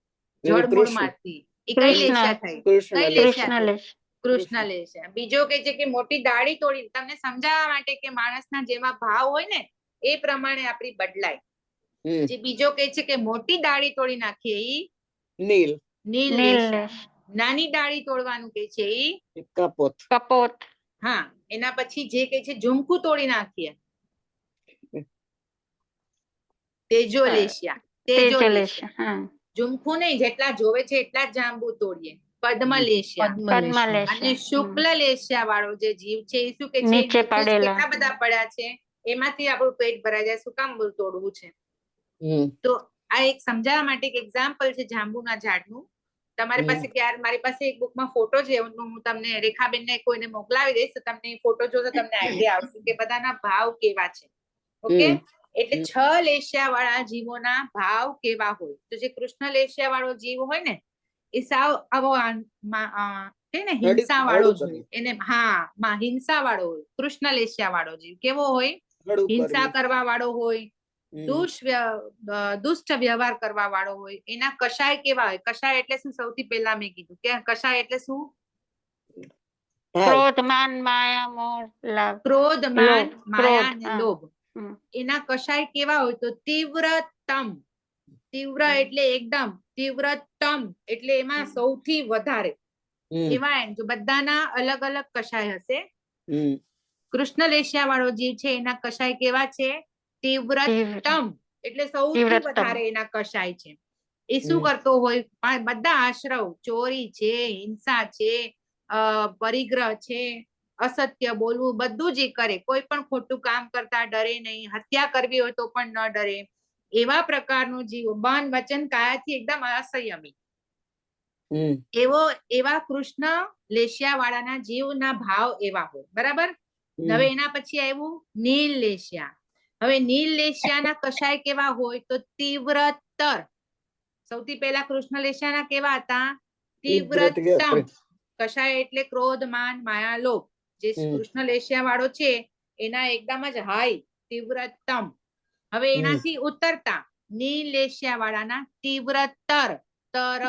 જળમૂળમાંથી, એ કઈ લેશિયા થઈ, કઈ લેશિયા થઈ, કૃષ્ણ લેશિયા. બીજો કે છે કે મોટી ડાળી તોડી, તમને સમજાવવા માટે કે માણસના જેવા ભાવ હોય ને એ પ્રમાણે આપણી બદલાય. જે બીજો કે છે કે મોટી ડાળી તોડી નાખીએ ઈ નીલ, નીલ લેશિયા. નાની ડાળી તોડવાનું કે છે ઈ કપોત, કપોત. હા, એના પછી જે કે છે ઝુમકું તોડી નાખીએ તેજો લેશિયા. તેજો લેશિયા. ઝુમખું નહીં, જેટલા જોવે છે એટલા જ જાંબુ તોડીએ. પદ્મ લેશિયા. અને શુક્લ લેશિયા વાળો જે જીવ છે એ શું કે છે, નીચે પડેલા કેટલા બધા પડ્યા છે એમાંથી આપણું પેટ ભરાઈ જાય, શું કામ તોડવું છે. તો આ એક સમજાવવા માટે એક એક્ઝામ્પલ છે જાંબુના ઝાડનું. તમારી પાસે ક્યારે, મારી પાસે એક બુકમાં ફોટો છે, હું તમને રેખાબેનને કોઈને મોકલાવી દઈશ, તો તમને ફોટો જોજો તમને આઈડિયા આવશે કે બધાના ભાવ કેવા છે. ઓકે, એટલે 6 લેશિયા વાળા જીવોના ભાવ કેવા હોય. તો જે કૃષ્ણ લેશિયા વાળો જીવ હોય ને એ સાવ આવો છે ને હિંસા વાળો જ હોય, એને હા હિંસા વાળો હોય. કૃષ્ણ લેશિયા વાળો જીવ કેવો હોય, હિંસા કરવા વાળો હોય, દુષ્ટ વ્યવહાર કરવા વાળો હોય. એના કશાય કેવા હોય, કશાય એટલે શું, સૌથી પહેલા મેં કીધું કે કશાય એટલે શું, ક્રોધ, માન, માયા, મોહ, લોભ. ક્રોધ, માન, માયા અને હા. લોભ. એના કશાય કેવા હોય તો તીવ્રતમ. તીવ્ર એટલે એકદમ, તીવ્રતમ એટલે એમાં સૌથી વધારે એવા. એમ જો બધાના અલગ અલગ કશાય હશે. કૃષ્ણ લેશિયા વાળો જીવ છે એના કશાય કેવા છે, તીવ્રતમ એટલે સૌથી વધારે એના કશાય છે. એ શું કરતો હોય, બધા આશ્રવ, ચોરી છે, હિંસા છે, પરિગ્રહ છે, અસત્ય બોલવું, બધું જ કરે. કોઈ પણ ખોટું કામ કરતા ડરે નહીં, હત્યા કરવી હોય તો પણ ન ડરે. એવા પ્રકારનો જીવ, મન વચન કાયાથી એકદમ અસંયમી. એવા કૃષ્ણ લેશિયા વાળાના જીવના ભાવ એવા હોય. બરાબર. હવે એના પછી આવ્યું નીલ લેશિયા. હવે નીલ લેશિયાના કશાય કેવા હોય તો તીવ્રતર. સૌથી પહેલા કૃષ્ણ લેશિયાના કેવા હતા, તીવ્રતમ. કશાય એટલે ક્રોધ, માન, માયા, લોભ. જે કૃષ્ણ લેશિયા વાળો છે એના એકદમ જ હાઈ, તીવ્રતમ. હવે એનાથી ઉતરતા નીલ લેશિયા વાળાના તીવ્રતર, તર.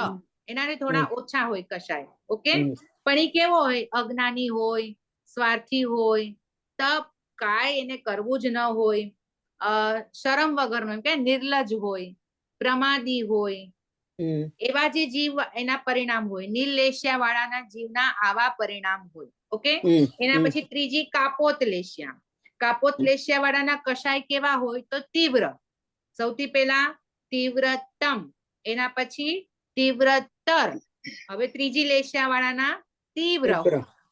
એનાથી થોડા ઓછા હોય કશાય. ઓકે, પણ એ કેવો હોય, અજ્ઞાની હોય, સ્વાર્થી હોય, તપ કાય એને કરવું જ ન હોય, શરમ વગરનો, એમ કે નિર્લજ હોય, પ્રમાદી હોય. એવા જે જીવ એના પરિણામ હોય. નીલ લેશિયા વાળાના જીવના આવા પરિણામ હોય. ઓકે, એના પછી ત્રીજી કાપોત લેશિયા. કાપોત લેશિયા વાળાના કશાય કેવા હોય તો તીવ્ર. સૌથી પહેલા તીવ્રતમ, એના પછી તીવ્રતર. હવે ત્રીજી લેશિયા વાળાના તીવ્ર.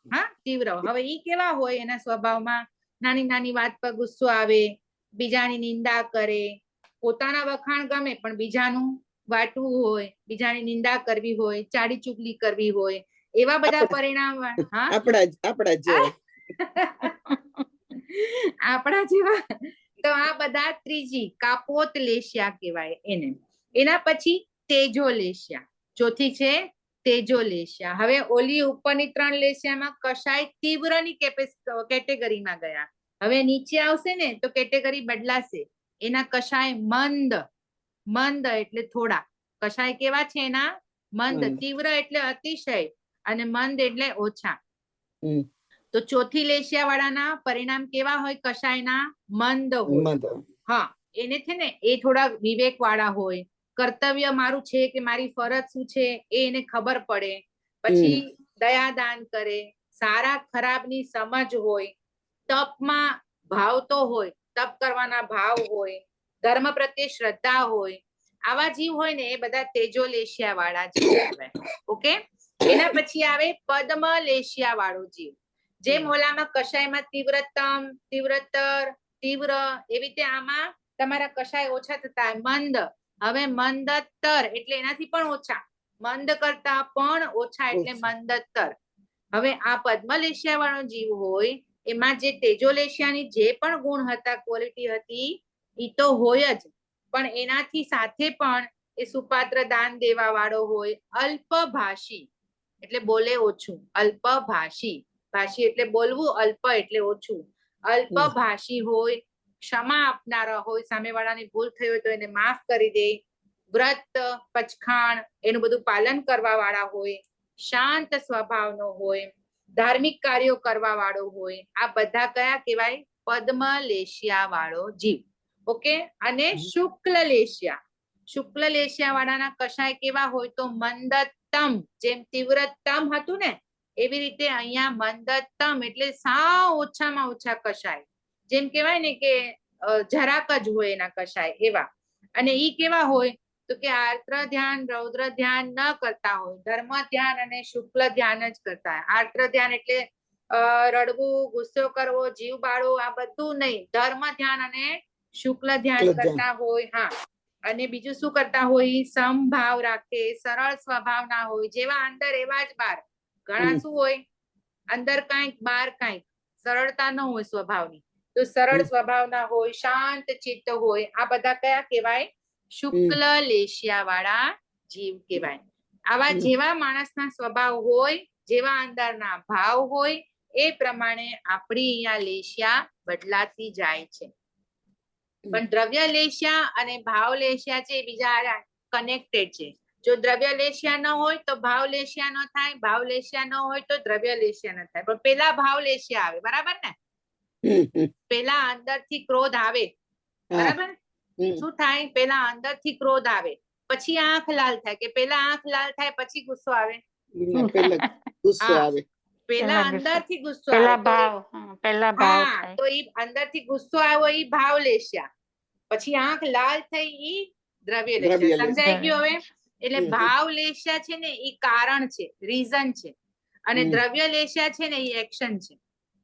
હા, તીવ્ર. હવે ઈ કેવા હોય, એના સ્વભાવમાં નાની નાની વાત પર ગુસ્સો આવે, બીજાની નિંદા કરે, પોતાના વખાણ ગમે પણ બીજાનું વાટવું હોય, બીજાની નિંદા કરવી હોય, ચાડી ચુગલી કરવી હોય, એવા બધા પરિણામ. હા, આપણા જેવા. તો આ બધા ત્રીજી કાપોત લેશિયા કહેવાય એને. એના પછી તેજો લેશિયા. ચોથી છે તેજો લેશિયા. હવે ઓલી ઉપરની 3 લેશિયામાં કશાય તીવ્રની કેટેગરીમાં ગયા. હવે નીચે આવશે ને તો કેટેગરી બદલાશે. એના કશાય મંદ. મંદ એટલે થોડા. કશાય કેવા છે એના, મંદ. તીવ્ર એટલે અતિશય અને મંદ એટલે ઓછા. તો ચોથી લેશિયા વાળાના પરિણામ કેવા હોય, કશાયના મંદ હોય. હા, એને છે ને એ થોડા વિવેક વાળા હોય. કર્તવ્ય મારું છે કે મારી ફરજ શું છે એ એને ખબર પડે. પછી દયાદાન કરે, સારા ખરાબની સમજ હોય, તપમાં ભાવ તો હોય, તપ કરવાના ભાવ હોય, ધર્મ પ્રત્યે શ્રદ્ધા હોય. આવા જીવ હોય ને એ બધા તેજો લેશિયા વાળા જીવ કહેવાય. ઓકે, એના પછી આવે પદ્મ લેશિયા વાળો જીવ. જે મોલામાં કશાયમાં તીવ્રતમ, તીવ્રતર, તીવ્ર, એવી રીતે આમાં તમારા કશાય ઓછા થતા મંદ. હવે મંદતર એટલે એનાથી પણ ઓછા, મંદ કરતા પણ ઓછા એટલે મંદતર. હવે આ પદ્મલેશિયા વાળો જીવ હોય એમાં જે તેજોલેશિયાની જે પણ ગુણ હતા, ક્વોલિટી હતી, ઈ તો હોય જ, પણ એનાથી સાથે પણ એ સુપાત્ર દાન દેવા વાળો હોય. અલ્પભાષી એટલે બોલે ઓછું, અલ્પભાષી, ભાષી એટલે બોલવું, અલ્પ એટલે ઓછું, અલ્પભાષી હોય, ક્ષમા આપનારા હોય, સામેવાળાની ભૂલ થઈ હોય તો એને માફ કરી દે, વ્રત પચખાણ એનું બધું પાલન કરવા વાળા હોય, શાંત સ્વભાવનો હોય, ધાર્મિક કાર્યો કરવા વાળો હોય. આ બધા કયા કહેવાય? પદ્મલેશિયા વાળો જીવ. ઓકે. અને શુક્લલેશિયા, શુક્લલેશિયા વાળાના કશાય કેવા હોય તો મંદતમ, જેમ તીવ્રતમ હતું ને એવી રીતે અહીંયા મંદતમ એટલે સાવ ઓછામાં ઓછા કશાય, જેમ કહેવાય ને કે જરાક જ હોય એના કશાય એવા. અને ઈ કેવા હોય તો કે આર્દ્ર ધ્યાન રૌદ્ર ધ્યાન ન કરતા હોય, ધર્મ ધ્યાન અને શુક્લ ધ્યાન જ કરતા હોય. આર્દ્ર ધ્યાન એટલે રડવું, ગુસ્સો કરવો, જીવ બાળવો, આ બધું નહીં, ધર્મ ધ્યાન અને શુક્લ ધ્યાન કરતા હોય. હા. અને બીજું શું કરતા હોય? સમભાવ રાખે, સરળ સ્વભાવના હોય, જેવા અંદર એવા જ બહાર. ઘણા શું હોય? અંદર કાંઈક બહાર કાંઈક, સરળતા ન હોય સ્વભાવની, તો સરળ સ્વભાવના હોય, શાંત ચિત્ત હોય. આ બધા કયા કહેવાય? શુક્લ લેશિયા વાળા જીવ કહેવાય. આવા જેવા માણસના સ્વભાવ હોય, જેવા અંદરના ભાવ હોય, એ પ્રમાણે આપણી અહીંયા લેશિયા બદલાતી જાય છે. પણ દ્રવ્ય લેશિયા અને ભાવ લેશિયા છે બીજા કનેક્ટેડ છે. જો દ્રવ્ય લેશિયા ન હોય તો ભાવ લેશિયા ન થાય, ભાવ લેશિયા ન હોય તો દ્રવ્ય લેશિયા ન થાય. પણ પેલા ભાવ લેશિયા આવે, બરાબર ને? પેલા અંદરથી ક્રોધ આવે, બરાબર? શું થાય? પેલા અંદરથી ક્રોધ આવે, પછી આંખ લાલ થાય, કે પેલા આંખ લાલ થાય પછી ગુસ્સો આવે? ગુસ્સો આવે. પેલા અંદરથી ગુસ્સો પેલા આવે. ભાવ, પેલા ભાવ હા, થાય. તો ઈ અંદરથી ગુસ્સો આવ્યો ઈ ભાવ લેશિયા, પછી આંખ લાલ થઈ ઈ દ્રવ્ય લેશિયા. સમજાઈ ગયું હવે? એટલે ભાવ લેશિયા છે ને ઈ કારણ છે, રીઝન છે, અને દ્રવ્ય લેશિયા છે ને ઈ એક્શન છે,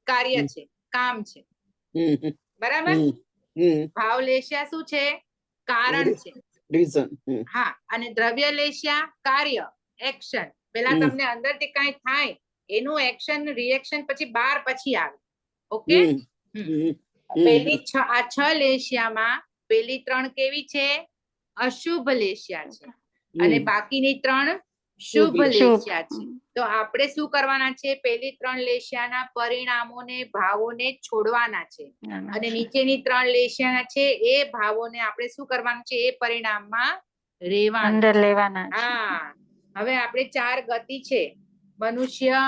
કાર્ય છે, કામ છે. બરાબર? ભાવ લેશિયા શું છે? કારણ છે, રીઝન. હા. અને દ્રવ્ય લેશિયા કાર્ય, એક્શન. પેલા તમને અંદરથી કઈ થાય એનું એક્શન રિએક્શન પછી બાર પછી આવે. ઓકે. પેલી આ 6 લેશિયામાં પેલી 3 કેવી છે? અશુભ લેશિયા છે, અને બાકીની 3 શુભ લેશિયા છે. તો આપણે શું કરવાના છે? પેલી 3 લેશિયાના પરિણામોને, ભાવોને છોડવાના છે, અને નીચેની 3 લેશિયાના છે એ ભાવોને આપણે શું કરવાનું છે? એ પરિણામમાં રહેવાના. હા. હવે આપણે 4 ગતિ છે: મનુષ્ય,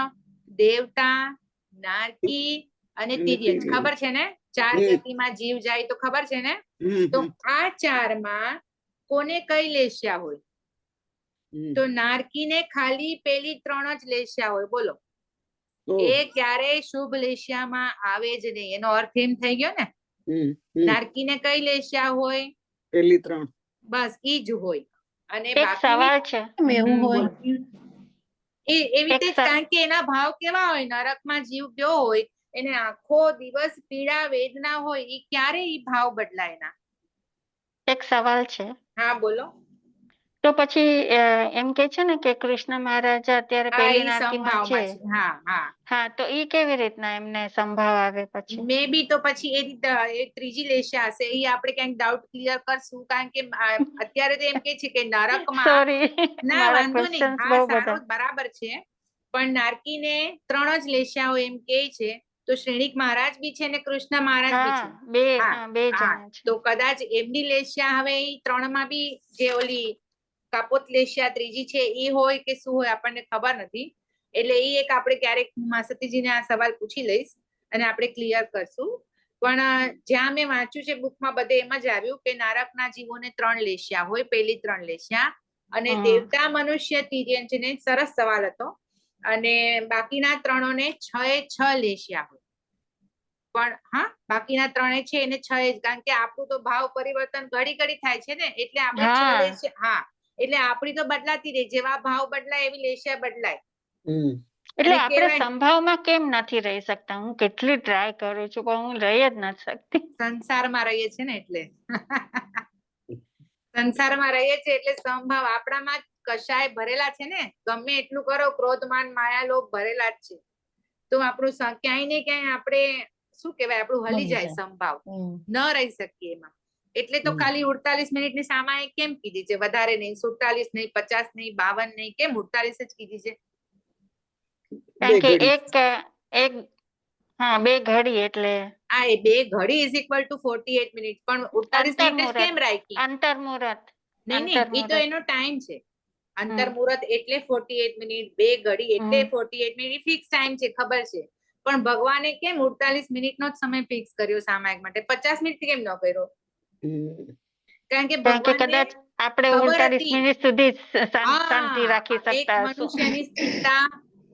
દેવતા, નારકી અને તિર્યંચ. ખબર છે ને? 4 ગતિમાં જીવ જાય તો ખબર છે ને? તો આ 4માં કોને કઈ લેશિયા હોય? તો નારકીને ખાલી પેલી 3 જ લેશિયા હોય. બોલો, એ ક્યારેય શુભ લેશિયામાં આવે જ નહીં. એનો અર્થ એમ થઈ ગયો ને? નારકીને કઈ લેશિયા હોય? પેલી 3. બસ ઈ જ હોય. અને એક સવાલ છે, એવું હોય એવી રીતે, કારણ કે એના ભાવ કેવા હોય? નરકમાં જીવ ગયો હોય એને આખો દિવસ પીડા વેદના હોય, ઈ ક્યારે ઈ ભાવ બદલાય ના? એક સવાલ છે. હા, બોલો. તો પછી એમ કે છે ને કે કૃષ્ણ મહારાજ અત્યારે પેલી નારકીમાં છે. હા, હા. હા, તો ઈ કેવી રીતના એમને સંભાવ આવે પછી? મે બી તો પછી એ રીતે એ ત્રીજી લેશિયા હશે. એ આપણે ક્યાંક ડાઉટ ક્લિયર કરશું, કારણ કે અત્યારે તો એમ કે છે કે નરકમાં. સોરી, ના, મારા વાંધો નહીં. ક્વેશ્ચન્સ હા, બહુ સારું, બધા. બરાબર છે. પણ નારકીને 3 જ લેશિયાઓ એમ કે છે. તો શ્રેણીક મહારાજ બી છે ને કૃષ્ણ મહારાજ બી છે. બે હા, જણા છે. તો કદાચ એમની લેશિયા હવે ઈ 3માં બી જે ઓલી કાપોત લેશિયા ત્રીજી છે એ હોય કે શું હોય આપણને ખબર નથી. એટલે એ એક આપણે ક્યારેક સતીજીને આ સવાલ પૂછી લઈશ અને આપણે ક્લિયર કરશું. પણ જ્યાં મેં વાંચ્યું છે બુકમાં બધે એમ જ આવ્યું કે નારકના જીવોને 3 લેશિયા હોય, પેલી 3 લેશિયા, અને દેવતા, મનુષ્ય, તિર્યંચને સરસ સવાલ હતો, અને બાકીના 3ઓને 6 લેશિયા હોય. પણ હા, બાકીના 3 છે એને 6 જ, કારણ કે આપણું તો ભાવ પરિવર્તન ઘડી ઘડી થાય છે ને, એટલે આપણે 6 લેશિયા. હા, એટલે આપણી તો બદલાતી રહે, જેવા ભાવ બદલાય એવી લેશિયા બદલાય. એટલે અને આપણે કહેવાય સંભાવમાં કેમ નથી રહી શકતા? હું કેટલી ટ્રાય કરું છું પણ હું રહી જ નથી શકતી. સંસારમાં રહીએ છીએ ને એટલે સંસારમાં રહીએ છીએ એટલે સંભાવ આપણામાં કશાય ભરેલા છે ને, ગમે એટલું કરો ક્રોધ માન માયા લોભ ભરેલા જ છે. તો આપણું ક્યાંય ને ક્યાંય આપણે શું કહેવાય આપણું હલી બની જાય જાય. સંભાવ, હમ. ન રહી શકીએ એમાં. એટલે તો ખાલી 48 મિનિટની સામાયિક કેમ કીધી છે? વધારે નહીં, 47 નહીં, 50 નહીં, 52 નહીં, કેમ 48 જ કીધી છે? કારણ કે ઘડી. એક હા 2 ઘડી એટલે આ એ 2 ઘડી ઇઝ ઇક્વલ ટુ 48 મિનિટ, પણ 48 મિનિટ જ કેમ રાખી? અંતર્મુહૂર્ત નહીં, એ તો એનો ટાઈમ છે. અંતર હમ. મુહૂર્ત એટલે 48 મિનિટ, 2 ઘડી એટલે 48 મિનિટ, ફિક્સ ટાઈમ છે, ખબર છે. પણ ભગવાને કેમ 48 મિનિટનો જ સમય ફિક્સ કર્યો સામાયિક માટે? 50 મિનિટ કેમ ન કર્યો? કારણ કે ભગવાનને કદાચ આપણે ખબર 48 હતી. મિનિટ સુધી શાંતિ હા, રાખી એક શકતા હશું. મનુષ્યની સ્થિરતા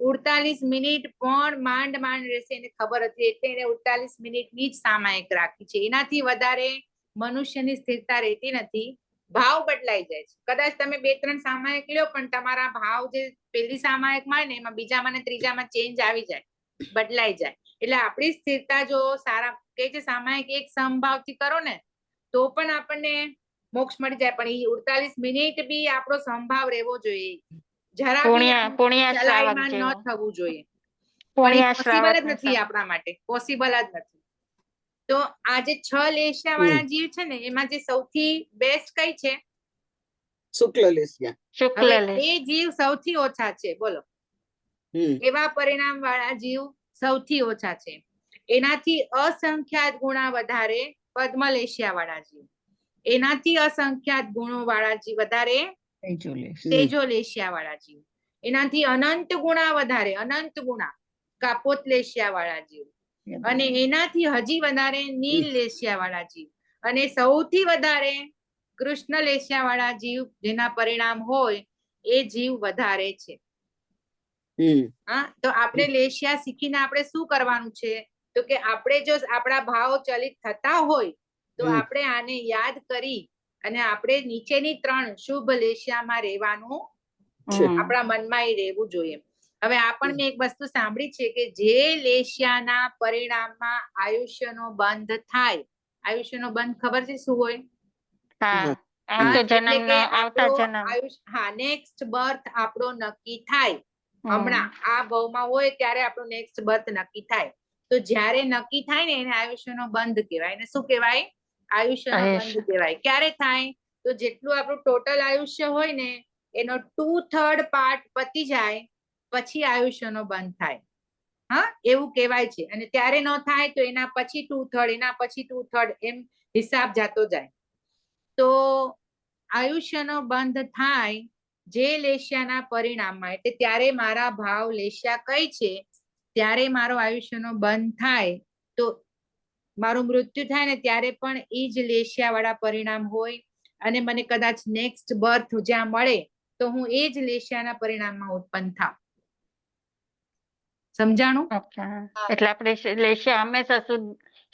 48 મિનિટ પણ માંડ માંડ રહેશે, એને ખબર હતી, એટલે એને 48 મિનિટની જ સામાયિક રાખી છે. એનાથી વધારે મનુષ્યની સ્થિરતા રહેતી નથી. ભાવ બદલાઈ જાય છે. કદાચ તમે 2-3 સામાયિક લ્યો પણ તમારા ભાવ જે પહેલી સામાયિકમાં હોય ને એમાં બીજામાં ને ત્રીજામાં ચેન્જ આવી જાય, બદલાઈ જાય. એટલે આપણી સ્થિરતા જો સારા કે છે સામાયિક એક સમભાવથી કરો ને તો પણ આપણને મોક્ષ મળી જાય. પણ એ 48 મિનિટ બી આપણો સંભાવ રહેવો જોઈએ, જરા બી પુણ્ય શ્રાવક ચલાયમાન ન જેવો. થવું જોઈએ. પણ પુણ્ય એ પોસિબલ જ શ્રાવક નથી આપણા માટે, પોસિબલ જ નથી. તો આ જે 6 લેશિયા વાળા જીવ છે ને એમાં જે સૌથી બેસ્ટ કઈ છે? શુક્લ લેશિયા. શુક્લ હવે લેશ. એ જીવ સૌથી ઓછા છે, બોલો. એવા પરિણામ વાળા જીવ સૌથી ઓછા છે. એનાથી અસંખ્યાત ગુણા વધારે પદ્મલેશિયા વાળા જીવ, એનાથી અસંખ્યાત ગુણો વાળા જીવ વધારે તેજોલેશિયા વાળા જીવ, એનાથી અનંત ગુણા વધારે અનંત ગુણા કાપોતલેશિયા વાળા જીવ, અને એનાથી હજી વધારે નીલ લેશિયા વાળા જીવ, અને સૌથી વધારે કૃષ્ણ લેશિયા વાળા જીવ જેના પરિણામ હોય એ જીવ વધારે છે. હા, તો આપણે લેશિયા શીખીને આપણે શું કરવાનું છે? તો કે આપણે જો આપણા ભાવ ચલિત થતા હોય તો આપણે આને યાદ કરી અને આપણે નીચેની 3 શુભ લેશિયામાં રહેવાનું આપણા મનમાં એ રહેવું જોઈએ. હવે આ પણ મેં એક વસ્તુ સાંભળી છે કે જે લેશિયાના પરિણામમાં આયુષ્યનો બંધ થાય, આયુષ્યનો બંધ ખબર છે શું હોય? હા, હા, આવતો એટલે જન્મ કે આવતા આપણો જન્મ. હા, નેક્સ્ટ બર્થ આપણો નક્કી થાય. હમણાં આ ભાવમાં હોય ત્યારે આપણું નેક્સ્ટ બર્થ નક્કી થાય. તો જ્યારે નક્કી થાય ને એને આયુષ્યનો બંધ કહેવાય. એને શું કહેવાય? આયુષ્યનો બંધ કહેવાય. ક્યારે થાય? તો જેટલું આપણું ટોટલ આયુષ્ય હોય ને એનો 2/3 પાર્ટ પતી જાય પછી આયુષ્યનો બંધ થાય. હા, એવું કહેવાય છે. અને ત્યારે ન થાય તો એના પછી 2/3, એના પછી 2/3, એમ હિસાબ જાતો જાય. તો આયુષ્યનો બંધ થાય જે લેશિયાના પરિણામમાં, એટલે ત્યારે મારા ભાવ લેશિયા કઈ છે ત્યારે મારો આયુષ્યનો બંધ થાય, તો મારું મૃત્યુ થાય ને ત્યારે પણ એ જ લેશિયા વાળા પરિણામ હોય અને મને કદાચ નેક્સ્ટ બર્થ જ્યાં મળે તો હું એ જ લેશિયાના પરિણામમાં ઉત્પન્ન થાવ. સમજાણું? એટલે આપણે લેશિયા હંમેશા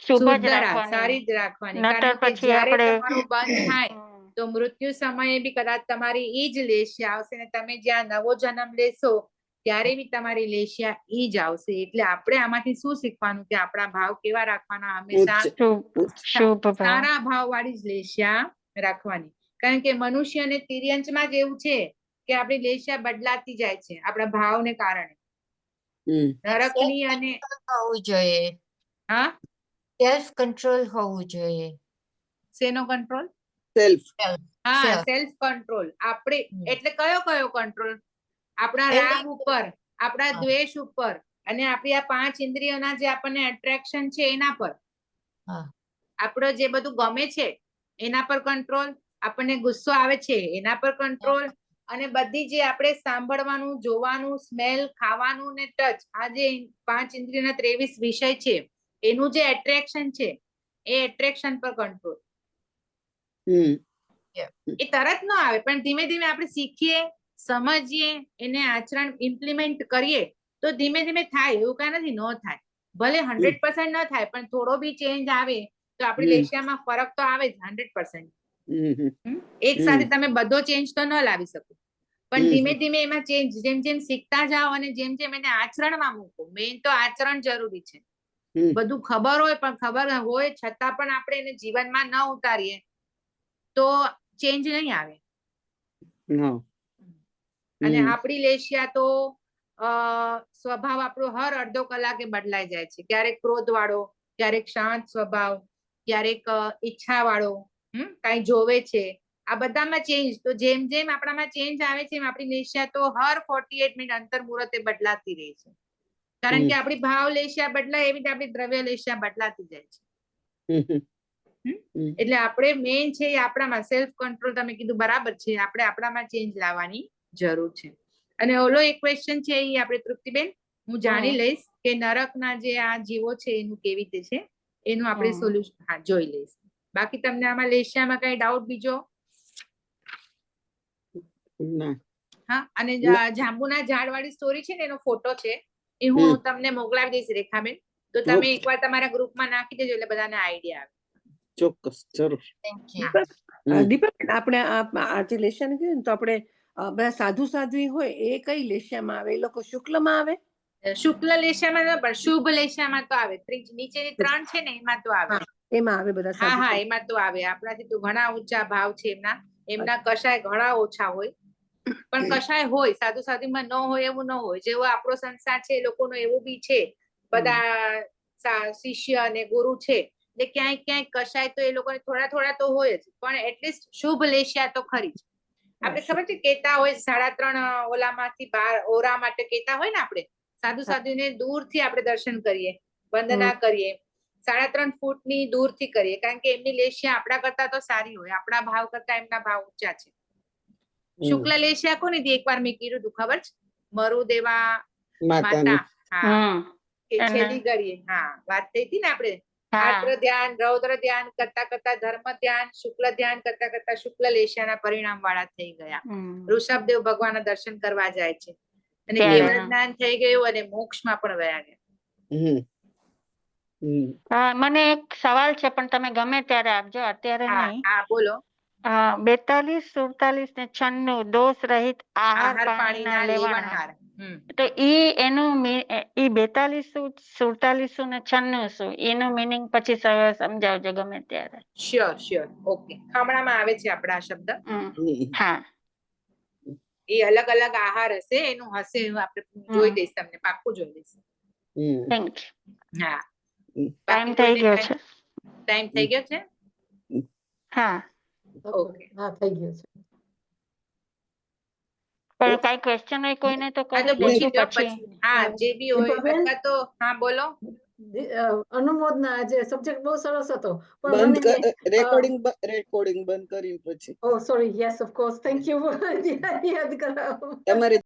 શુભ જ રાખવાની, સારી જ રાખવાની. નતર કારણ કે પછી જ્યારે આપણે તમારું બંધ થાય તો મૃત્યુ સમયે બી કદાચ તમારી ઈ જ લેશિયા આવશે ને તમે જ્યાં નવો જન્મ લેશો ત્યારે બી તમારી લેશિયા ઈ જ આવશે. એટલે આપણે આમાંથી શું શીખવાનું કે આપણા ભાવ કેવા રાખવાના? હંમેશા શુભ ભાવ, સારા ભાવ વાળી જ લેશિયા રાખવાની. કારણ કે મનુષ્ય અને તિર્યંચમાં જ એવું છે કે આપણી લેશિયા બદલાતી જાય છે આપણા ભાવને કારણે. નરકની અને હોવું જોઈએ. હા, સેલ્ફ કંટ્રોલ હોવું જોઈએ. શેનો કંટ્રોલ? સેલ્ફ. હા, સેલ્ફ કંટ્રોલ. આપણે એટલે કયો કયો કંટ્રોલ? આપણા રાગ ઉપર, આપણા દ્વેષ ઉપર, અને આપણી આ 5 ઇન્દ્રિયોના જે આપણને એટ્રેક્શન છે એના પર. આપણો જે બધું ગમે છે એના પર કંટ્રોલ, આપણને ગુસ્સો આવે છે એના પર કંટ્રોલ, અને બધી જે આપણે સાંભળવાનું, જોવાનું, સ્મેલ, ખાવાનું ને ટચ, આ જે 5 ઇન્દ્રિયના 23 વિષય છે એનું જે એટ્રેક્શન છે એ એટ્રેક્શન પર કંટ્રોલ. એ તરત ન આવે પણ ધીમે ધીમે આપણે શીખીએ, સમજીએ, એને આચરણ ઇમ્પ્લિમેન્ટ કરીએ તો ધીમે ધીમે થાય. એવું કઈ નથી ન થાય, ભલે 100% ન થાય પણ થોડો બી ચેન્જ આવે તો આપણી લેશિયામાં ફરક તો આવે જ 100%. એક સાથે તમે બધો ચેન્જ તો ન લાવી શકો. પણ હમ, ધીમે હમ. ધીમે એમાં ચેન્જ જેમ જેમ શીખતા જાઓ અને જેમ જેમ એને આચરણમાં મૂકો, મેઇન તો આચરણ જરૂરી છે. હમ. બધું ખબર હોય પણ ખબર હોય છતાં પણ આપણે એને જીવનમાં ન ઉતારીએ તો ચેન્જ નહીં આવે. હા. અને હમ. આપણી લેશિયા તો સ્વભાવ આપણો હર અડધો કલાકે બદલાઈ જાય છે. ક્યારેક ક્રોધ વાળો, ક્યારેક શાંત સ્વભાવ, ક્યારેક ઈચ્છા વાળો, કાંઈ જોવે છે. આ બધામાં ચેન્જ. તો જેમ જેમ આપણામાં ચેન્જ આવે છે એમ આપણી લેશિયા તો હર 48 મિનિટ અંતર મુહૂર્તે બદલાતી રહે છે. કારણ કે આપણી ભાવ લેશિયા બદલાય એવી રીતે આપણી દ્રવ્ય લેશિયા બદલાતી જાય છે. એટલે આપણે મેઇન છે એ આપણામાં સેલ્ફ કંટ્રોલ. તમે કીધું બરાબર છે, આપણે આપણામાં ચેન્જ લાવવાની જરૂર છે. અને ઓલો એક ક્વેશ્ચન છે એ આપણે તૃપ્તિબેન હું જાણી લઈશ કે નરકના જે આ જીવો છે એનું કેવી રીતે છે એનું આપણે સોલ્યુશન જોઈ લઈશ. બાકી તમને આમાં લેશિયામાં કઈ ડાઉટ બીજો? ના. હા, અને ના. જાંબુના ઝાડ વાળી સ્ટોરી છે ને એનો ફોટો છે એ હું તમને મોકલાવી દઈશ રેખાબેન. તો તમે ઓકે. એકવાર તમારા ગ્રુપમાં નાખી દેજો એટલે બધાને આઈડિયા આવે. ચોક્કસ, જરૂર. Thank you. દીપક, આપણે આ જે લેશિયા કીધું ને તો આપણે બધા સાધુ સાધ્વી હોય એ કઈ લેશિયામાં આવે? એ લોકો શુક્લમાં આવે? શુક્લ લેશિયામાં ન પણ શુભ લેશિયામાં તો આવે. નીચેની 3 છે ને એમાં તો આવે. એમાં આવે બધા હા સાધુ હા, સાધ્વી. એમાં તો આવે. આપણાથી તો ઘણા ઊંચા ભાવ છે એમના કશાય ઘણા ઓછા હોય. પણ કશાય હોય, સાધુ સાધુમાં ન હોય એવું ન હોય. જેવો આપણો સંસાર છે એ લોકોનો એવું બી છે. બધા શિષ્ય અને ગુરુ છે એટલે ક્યાંય ક્યાંય કશાય તો એ લોકોને થોડા થોડા તો હોય જ, પણ એટલીસ્ટ શુભ લેશિયા તો ખરી જ. આપણે ખબર છે કેતા હોય 3.5 ઓલામાંથી 12 ઓરા માટે કેતા હોય ને, આપણે સાધુ સાધુને દૂરથી આપણે દર્શન કરીએ, વંદના કરીએ, 3.5 ફૂટની દૂરથી કરીએ. કારણ કે એમની લેશિયા આપણા કરતા તો સારી હોય, આપણા ભાવ કરતા એમના ભાવ ઊંચા છે. શુક્લ લેશિયા કોની હતી એકવાર મેં કીધું તું ખબર છે? મરુદેવા માતાની. માતા. હા, કે છેલ્લી ઘડીએ વાત થઈ હતી ને આપણે. આર્દ્ર ધ્યાન, રૌદ્ર ધ્યાન કરતા કરતા ધર્મ ધ્યાન, શુક્લ ધ્યાન કરતા કરતા શુક્લ લેશિયાના પરિણામ વાળા થઈ ગયા. ઋષભદેવ ભગવાનના દર્શન કરવા જાય છે અને કેવળ જ્ઞાન થઈ ગયું અને મોક્ષમાં પણ વયા ગયા. મને એક સવાલ છે પણ તમે ગમે ત્યારે આપજો, અત્યારે નહીં. હા, બોલો. 42, 47 ને 96 દોષ રહિત આહાર પાણીના લેવનહાર. તો એનું 42 શું, 47 ને 96 શું, એનું મિનિંગ પછી સમજાવજો ગમે ત્યારે. શ્યોર. ઓકે. ખમણામાં આવે છે આપણા આ શબ્દ. હા, એ અલગ અલગ આહાર હશે, એનું હશે આપણે જોઈ દઈશ, તમને પાક્કું જોઈ દઈશ. Thank you. હા, ટાઈમ થઈ ગયો છે. ટાઈમ થઈ ગયો છે. હા, ઓકે. હા, થઈ ગયું છે. પણ કઈ ક્વેશ્ચન હોય કોઈને તો આ તો કરી પૂછી દેજો લો પછી. હા, જે બી હોય. દીપાબેન? અથવા તો હા, બોલો. અનુમોદના, આજે સબ્જેક્ટ બહુ સરસ હતો પણ બંધ મને રેકોર્ડિંગ બંધ કરીને પછી. Sorry, yes of course, thank you યાદ કરાવો. તમારે